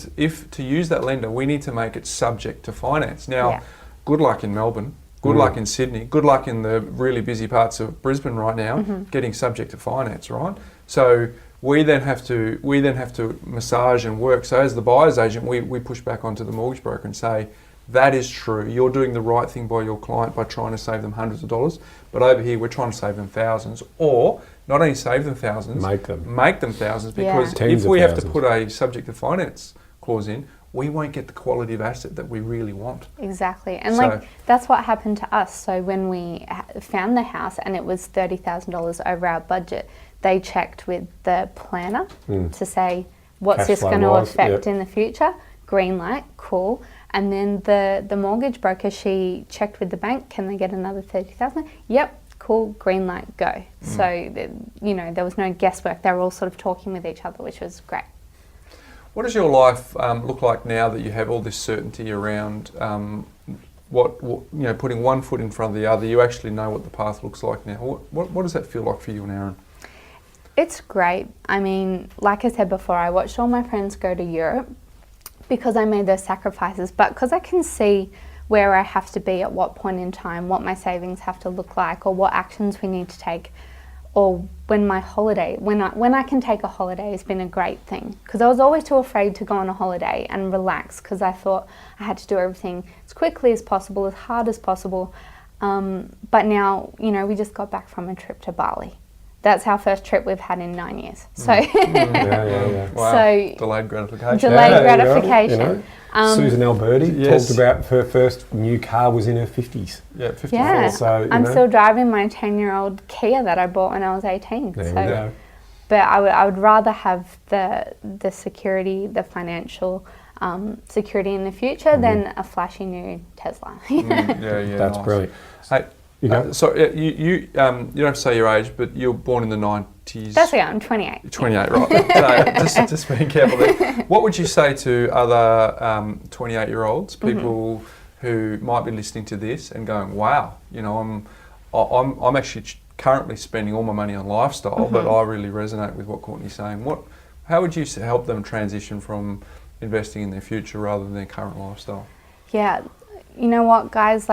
to use that lender, we need to make it subject to finance. Now, good luck in Melbourne, good luck in Sydney, good luck in the really busy parts of Brisbane right now, getting subject to finance, right? So we then have to massage and work. So as the buyer's agent, we push back onto the mortgage broker and say, that is true. You're doing the right thing by your client by trying to save them hundreds of dollars, but over here we're trying to save them thousands, or not only save them thousands, make them thousands, because if we have to put a subject to finance clause in, we won't get the quality of asset that we really want. Exactly. And that's what happened to us. So when we found the house and it was $30,000 over our budget, they checked with the planner to say, what's Cash this flow going to wise, affect in the future? Green light, cool. And then the mortgage broker, she checked with the bank, can they get another $30,000? Yep, cool, green light, go. So, there was no guesswork. They were all sort of talking with each other, which was great. What does your life look like now that you have all this certainty around putting one foot in front of the other? You actually know what the path looks like now. What does that feel like for you and Aaron? It's great. I mean, like I said before, I watched all my friends go to Europe because I made those sacrifices, but because I can see where I have to be at what point in time, what my savings have to look like, or what actions we need to take, or when I can take a holiday has been a great thing, because I was always too afraid to go on a holiday and relax, because I thought I had to do everything as quickly as possible, as hard as possible. But now, we just got back from a trip to Bali. That's our first trip we've had in 9 years. So, Wow. So Delayed gratification. Delayed gratification. Susan Alberti talked about her first new car was in her 50s. Yeah, 54. Yeah, so, I'm still driving my 10-year-old Kia that I bought when I was 18. There we go. But I would rather have the security, the financial security in the future than a flashy new Tesla. That's nice. brilliant. Hey, so you don't have to say your age, but you were born in the 90s. That's okay, I'm 28. 28, right. So just being careful there. What would you say to other 28-year-olds, people who might be listening to this and going, wow, I'm actually currently spending all my money on lifestyle, but I really resonate with what Courtney's saying. How would you help them transition from investing in their future rather than their current lifestyle? Yeah, you know what, guys,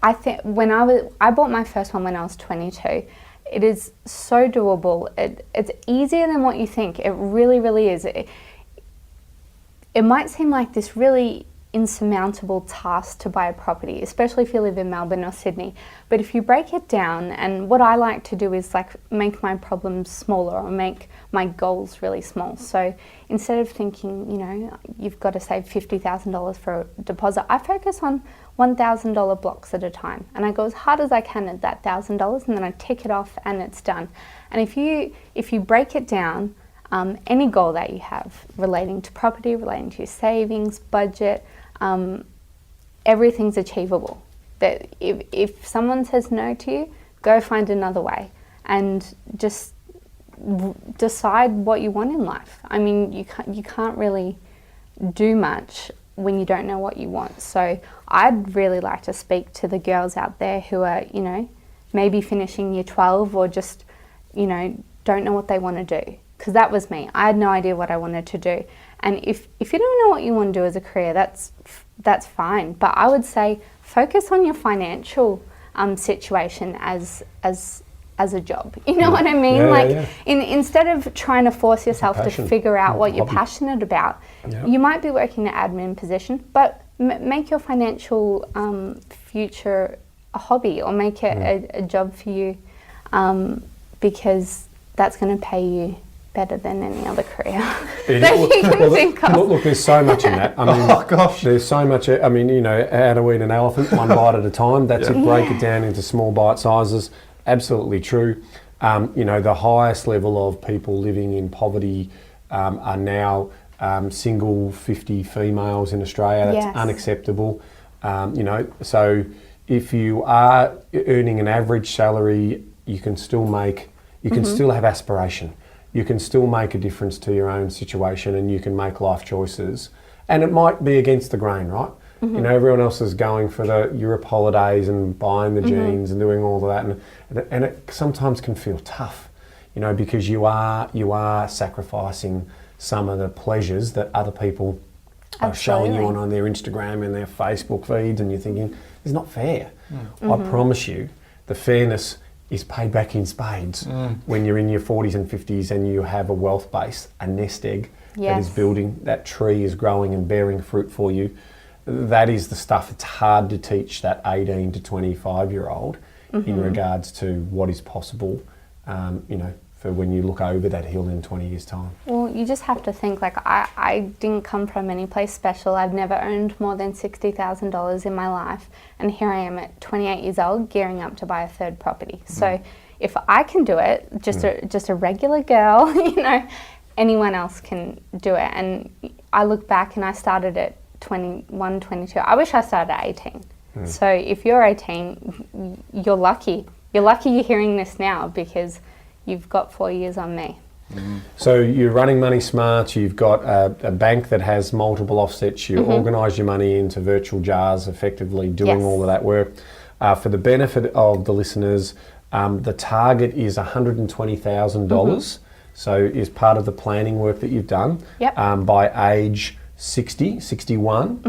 I think I bought my first one when I was 22. It is so doable. It's easier than what you think. It really, really is. It might seem like this really insurmountable task to buy a property, especially if you live in Melbourne or Sydney. But if you break it down, and what I like to do is make my problems smaller or make my goals really small. So instead of thinking, you've got to save $50,000 for a deposit, I focus on $1,000 blocks at a time, and I go as hard as I can at that $1,000, and then I tick it off and it's done. And if you break it down, any goal that you have relating to property, relating to your savings, budget, everything's achievable. That if someone says no to you, go find another way and just decide what you want in life. I mean, you can't really do much when you don't know what you want. So I'd really like to speak to the girls out there who are, maybe finishing year 12 or just, don't know what they want to do. Because that was me. I had no idea what I wanted to do. And if you don't know what you want to do as a career, that's fine. But I would say focus on your financial situation as a job. You know what I mean? Instead of trying to force yourself to figure out what you're passionate about, you might be working an admin position, but make your financial future a hobby, or make it a job for you, because that's going to pay you better than any other career that you can think of. Look, there's so much in that. I mean, there's so much. How to eat an elephant one bite at a time. That's it. Break it down into small bite sizes. Absolutely true. The highest level of people living in poverty are now single 50 females in Australia. That's unacceptable. So if you are earning an average salary, you can still still have aspiration. You can still make a difference to your own situation, and you can make life choices. And it might be against the grain, right? Everyone else is going for the Europe holidays and buying the jeans and doing all of that, and it sometimes can feel tough, because you are sacrificing some of the pleasures that other people are showing you Absolutely. on their Instagram and their Facebook feeds, and you're thinking, it's not fair. I promise you, the fairness is paid back in spades when you're in your 40s and 50s and you have a wealth base, a nest egg that is Yes. building, that tree is growing and bearing fruit for you. That is the stuff it's hard to teach that 18 to 25-year-old in regards to what is possible, for when you look over that hill in 20 years' time. Well, you just have to think, like, I didn't come from any place special. I've never earned more than $60,000 in my life. And here I am at 28 years old, gearing up to buy a third property. So if I can do it, just a regular girl, anyone else can do it. And I look back and I started at 21, 22. I wish I started at 18. So if you're 18, you're lucky. You're lucky you're hearing this now, because you've got 4 years on me. So you're running Money Smart, you've got a bank that has multiple offsets, you organise your money into virtual jars, effectively doing Yes. all of that work. For the benefit of the listeners, the target is $120,000. So is part of the planning work that you've done Yep. by age 61,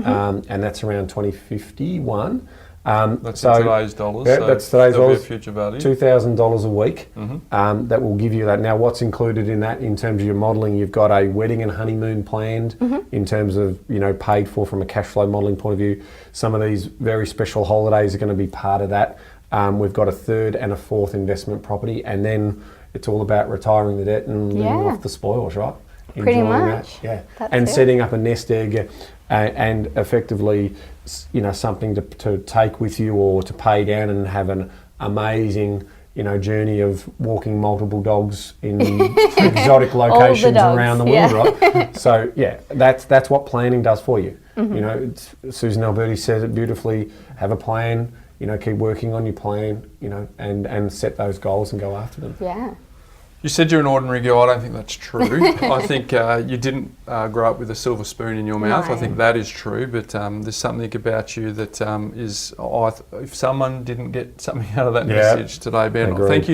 and that's around 2051. That's in today's dollars. Yeah, so that's today's there'll be a dollars. future value. $2,000 a week. That will give you that. Now, what's included in that in terms of your modelling? You've got a wedding and honeymoon planned in terms of paid for from a cash flow modelling point of view. Some of these very special holidays are going to be part of that. We've got a third and a fourth investment property, and then it's all about retiring the debt and living Yeah. off the spoils, right? Pretty Enjoying much. that, yeah. That's And it. setting up a nest egg and effectively, something to take with you or to pay down and have an amazing, journey of walking multiple dogs in exotic locations dogs, around the yeah. world, right? So yeah, that's what planning does for you. Susan Alberti says it beautifully. Have a plan. Keep working on your plan. And set those goals and go after them. Yeah. You said you're an ordinary girl. I don't think that's true. I think you didn't grow up with a silver spoon in your mouth. No. I think that is true. But there's something about you that is. If someone didn't get something out of that message today, Ben, Agreed. thank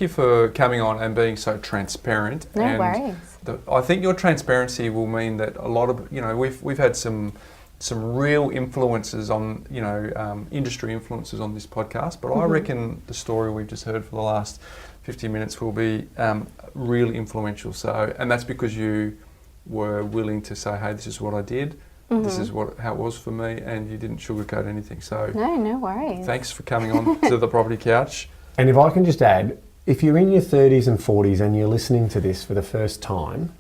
you for coming on and being so transparent. No and worries. I think your transparency will mean that a lot of we've had some real influences on industry influences on this podcast. But I reckon the story we've just heard for the last 50 minutes will be really influential. So, and that's because you were willing to say, hey, this is what I did, this is how it was for me, and you didn't sugarcoat anything. So No worries. thanks for coming on to the Property Couch. And if I can just add, if you're in your 30s and 40s and you're listening to this for the first time,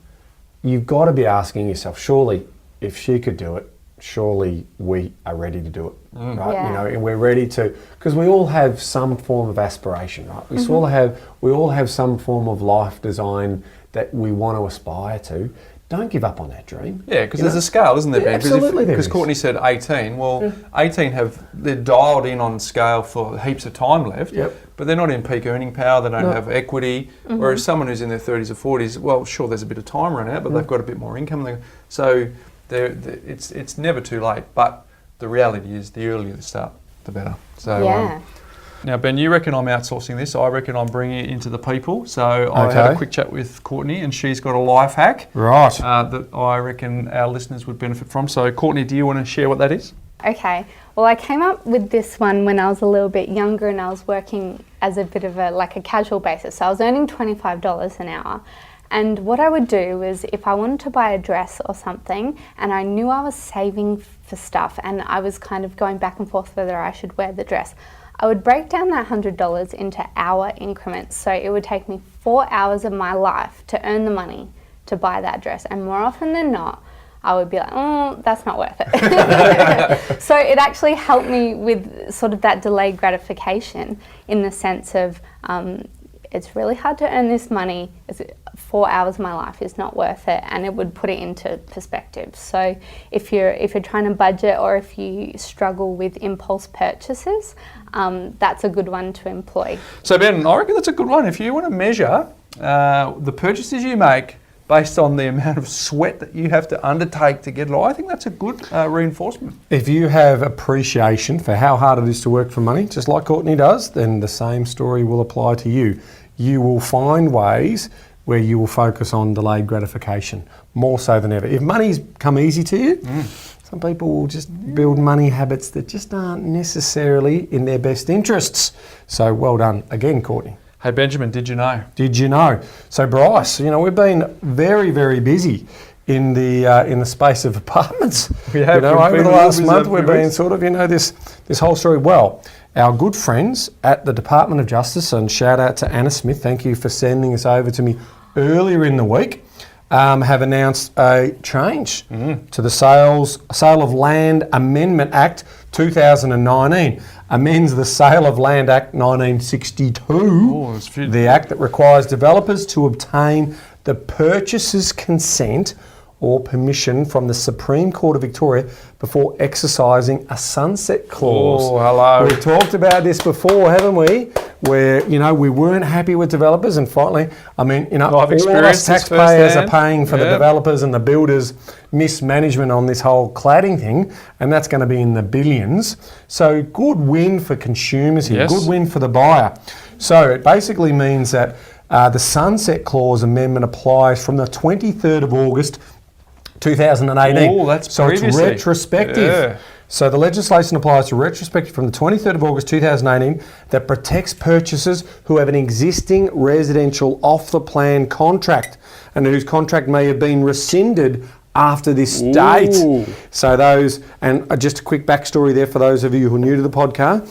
you've got to be asking yourself, surely if she could do it, surely we are ready to do it, right? Yeah. And we're ready to, because we all have some form of aspiration, right? We all have some form of life design that we want to aspire to. Don't give up on that dream. Yeah, because there's a scale, isn't there, Yeah, Ben? absolutely there Because is. Courtney said 18. Well, 18 they're dialed in on scale for heaps of time left, Yep. but they're not in peak earning power. They don't No. have equity. Whereas someone who's in their 30s or 40s, well, sure, there's a bit of time run out, but they've got a bit more income. So it's never too late. But the reality is, the earlier the start, the better. So Yeah. now, Ben, you reckon I'm outsourcing this. I reckon I'm bringing it into the people. So I had a Okay. quick chat with Courtney, and she's got a life hack Right. that I reckon our listeners would benefit from. So, Courtney, do you want to share what that is? Okay. Well, I came up with this one when I was a little bit younger and I was working as a bit of a casual basis. So I was earning $25 an hour. And what I would do is if I wanted to buy a dress or something and I knew I was saving for stuff and I was kind of going back and forth whether I should wear the dress, I would break down that $100 into hour increments. So it would take me 4 hours of my life to earn the money to buy that dress. And more often than not, I would be like, oh, that's not worth it. So it actually helped me with sort of that delayed gratification in the sense of it's really hard to earn this money. 4 hours of my life is not worth it, and it would put it into perspective. So if you're trying to budget or if you struggle with impulse purchases, that's a good one to employ. So, Ben, I reckon that's a good one. If you want to measure the purchases you make based on the amount of sweat that you have to undertake to get it, I think that's a good reinforcement. If you have appreciation for how hard it is to work for money, just like Courtney does, then the same story will apply to you. You will find ways where you will focus on delayed gratification more so than ever. If money's come easy to you, some people will just build money habits that just aren't necessarily in their best interests. So well done again, Courtney. Hey Benjamin, did you know? Did you know? So Bryce, we've been very, very busy in the space of apartments. We have. Over the last month, we've been sort of, this whole story. Well, our good friends at the Department of Justice, and shout out to Anna Smith, thank you for sending this over to me earlier in the week, have announced a change to the Sale of Land Amendment Act 2019. Amends the Sale of Land Act 1962, the act that requires developers to obtain the purchaser's consent or permission from the Supreme Court of Victoria before exercising a sunset clause. Oh, hello. We've talked about this before, haven't we? Where, we weren't happy with developers, and finally, all of us taxpayers are paying for the developers and the builders' mismanagement on this whole cladding thing, and that's going to be in the billions. So good win for consumers here, good win for the buyer. So it basically means that the sunset clause amendment applies from the 23rd of August 2018. Oh, that's so previously. It's retrospective. Yeah. So the legislation applies to retrospective from the 23rd of August 2018 that protects purchasers who have an existing residential off-the-plan contract and whose contract may have been rescinded after this date. So those, and just a quick backstory there for those of you who are new to the podcast,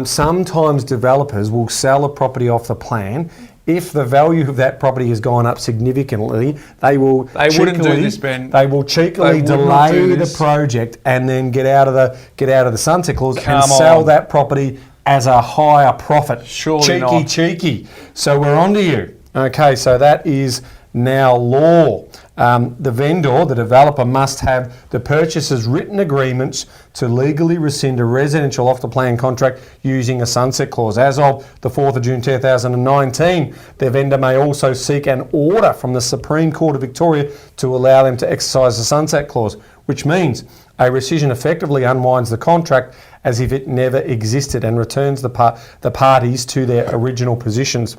sometimes developers will sell a property off the plan. If the value of that property has gone up significantly, they will wouldn't do this, Ben. They will cheekily delay the project and then get out of the sunset clause and sell that property as a higher profit. Surely cheeky. So we're on to you. Okay, so that is now law. The vendor, the developer, must have the purchaser's written agreements to legally rescind a residential off-the-plan contract using a sunset clause. As of the 4th of June 2019, the vendor may also seek an order from the Supreme Court of Victoria to allow them to exercise the sunset clause, which means a rescission effectively unwinds the contract as if it never existed and returns the parties to their original positions.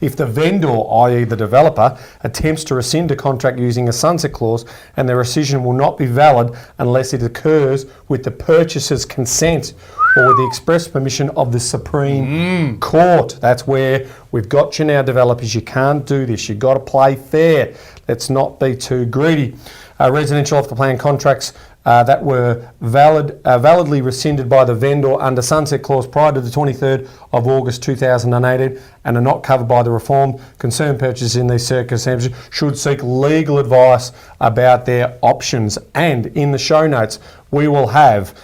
If the vendor, i.e. the developer, attempts to rescind a contract using a sunset clause, and the rescission will not be valid unless it occurs with the purchaser's consent or with the express permission of the Supreme Court. That's where we've got you now, developers. You can't do this. You've got to play fair. Let's not be too greedy. Residential off-the-plan contracts that were validly rescinded by the vendor under sunset clause prior to the 23rd of August 2018 and are not covered by the reform. Concerned purchasers in these circumstances should seek legal advice about their options. And in the show notes, we will have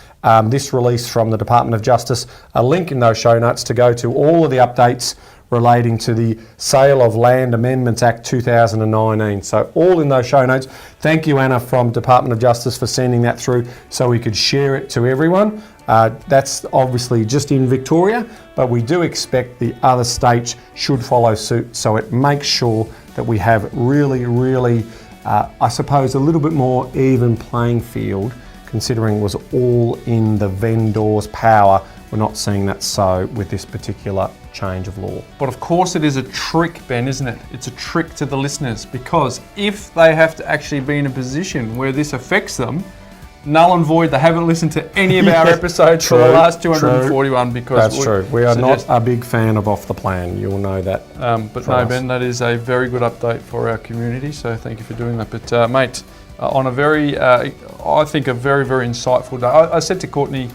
this release from the Department of Justice, a link in those show notes to go to all of the updates relating to the Sale of Land Amendments Act 2019. So all in those show notes. Thank you, Anna, from Department of Justice, for sending that through so we could share it to everyone. That's obviously just in Victoria, but we do expect the other states should follow suit, so it makes sure that we have really, I suppose, a little bit more even playing field, considering it was all in the vendor's power. We're not seeing that so with this particular change of law. But of course it is a trick, Ben, isn't it? It's a trick to the listeners, because if they have to actually be in a position where this affects them, null and void, they haven't listened to any of our episodes for the last 241 because... That's true. We are not a big fan of Off the Plan. You'll know that. But no, Ben, that is a very good update for our community, so thank you for doing that. But mate, on a very, I think a very, very insightful day. I said to Courtney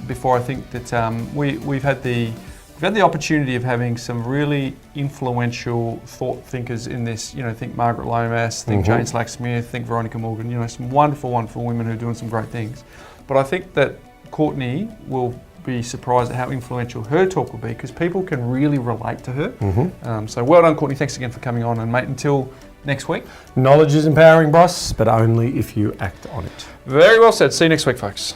before, I think that we've had the opportunity of having some really influential thought thinkers in this. Think Margaret Lomas, think Jane Slack-Smith, think Veronica Morgan. Some wonderful, wonderful women who are doing some great things. But I think that Courtney will be surprised at how influential her talk will be, because people can really relate to her. So well done, Courtney. Thanks again for coming on. And mate, until next week. Knowledge is empowering, Bryce, but only if you act on it. Very well said. See you next week, folks.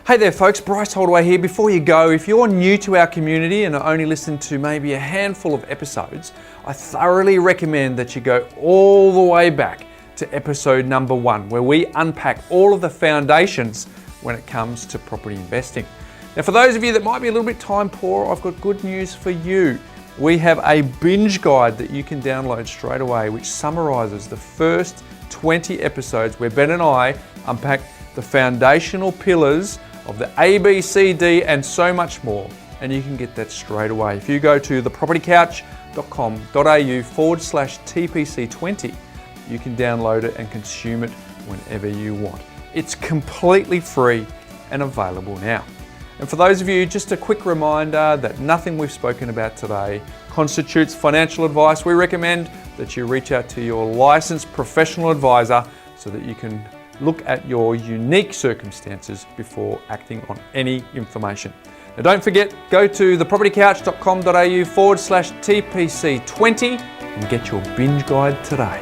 Hey there folks, Bryce Holdaway here. Before you go, if you're new to our community and only listened to maybe a handful of episodes, I thoroughly recommend that you go all the way back to episode number 1, where we unpack all of the foundations when it comes to property investing. Now for those of you that might be a little bit time poor, I've got good news for you. we have a binge guide that you can download straight away, which summarises the first 20 episodes where Ben and I unpack the foundational pillars of the A, B, C, D, and so much more. And you can get that straight away. If you go to thepropertycouch.com.au/TPC20, you can download it and consume it whenever you want. It's completely free and available now. And for those of you, just a quick reminder that nothing we've spoken about today constitutes financial advice. We recommend that you reach out to your licensed professional advisor so that you can look at your unique circumstances before acting on any information. Now don't forget, go to thepropertycouch.com.au/TPC20 and get your binge guide today.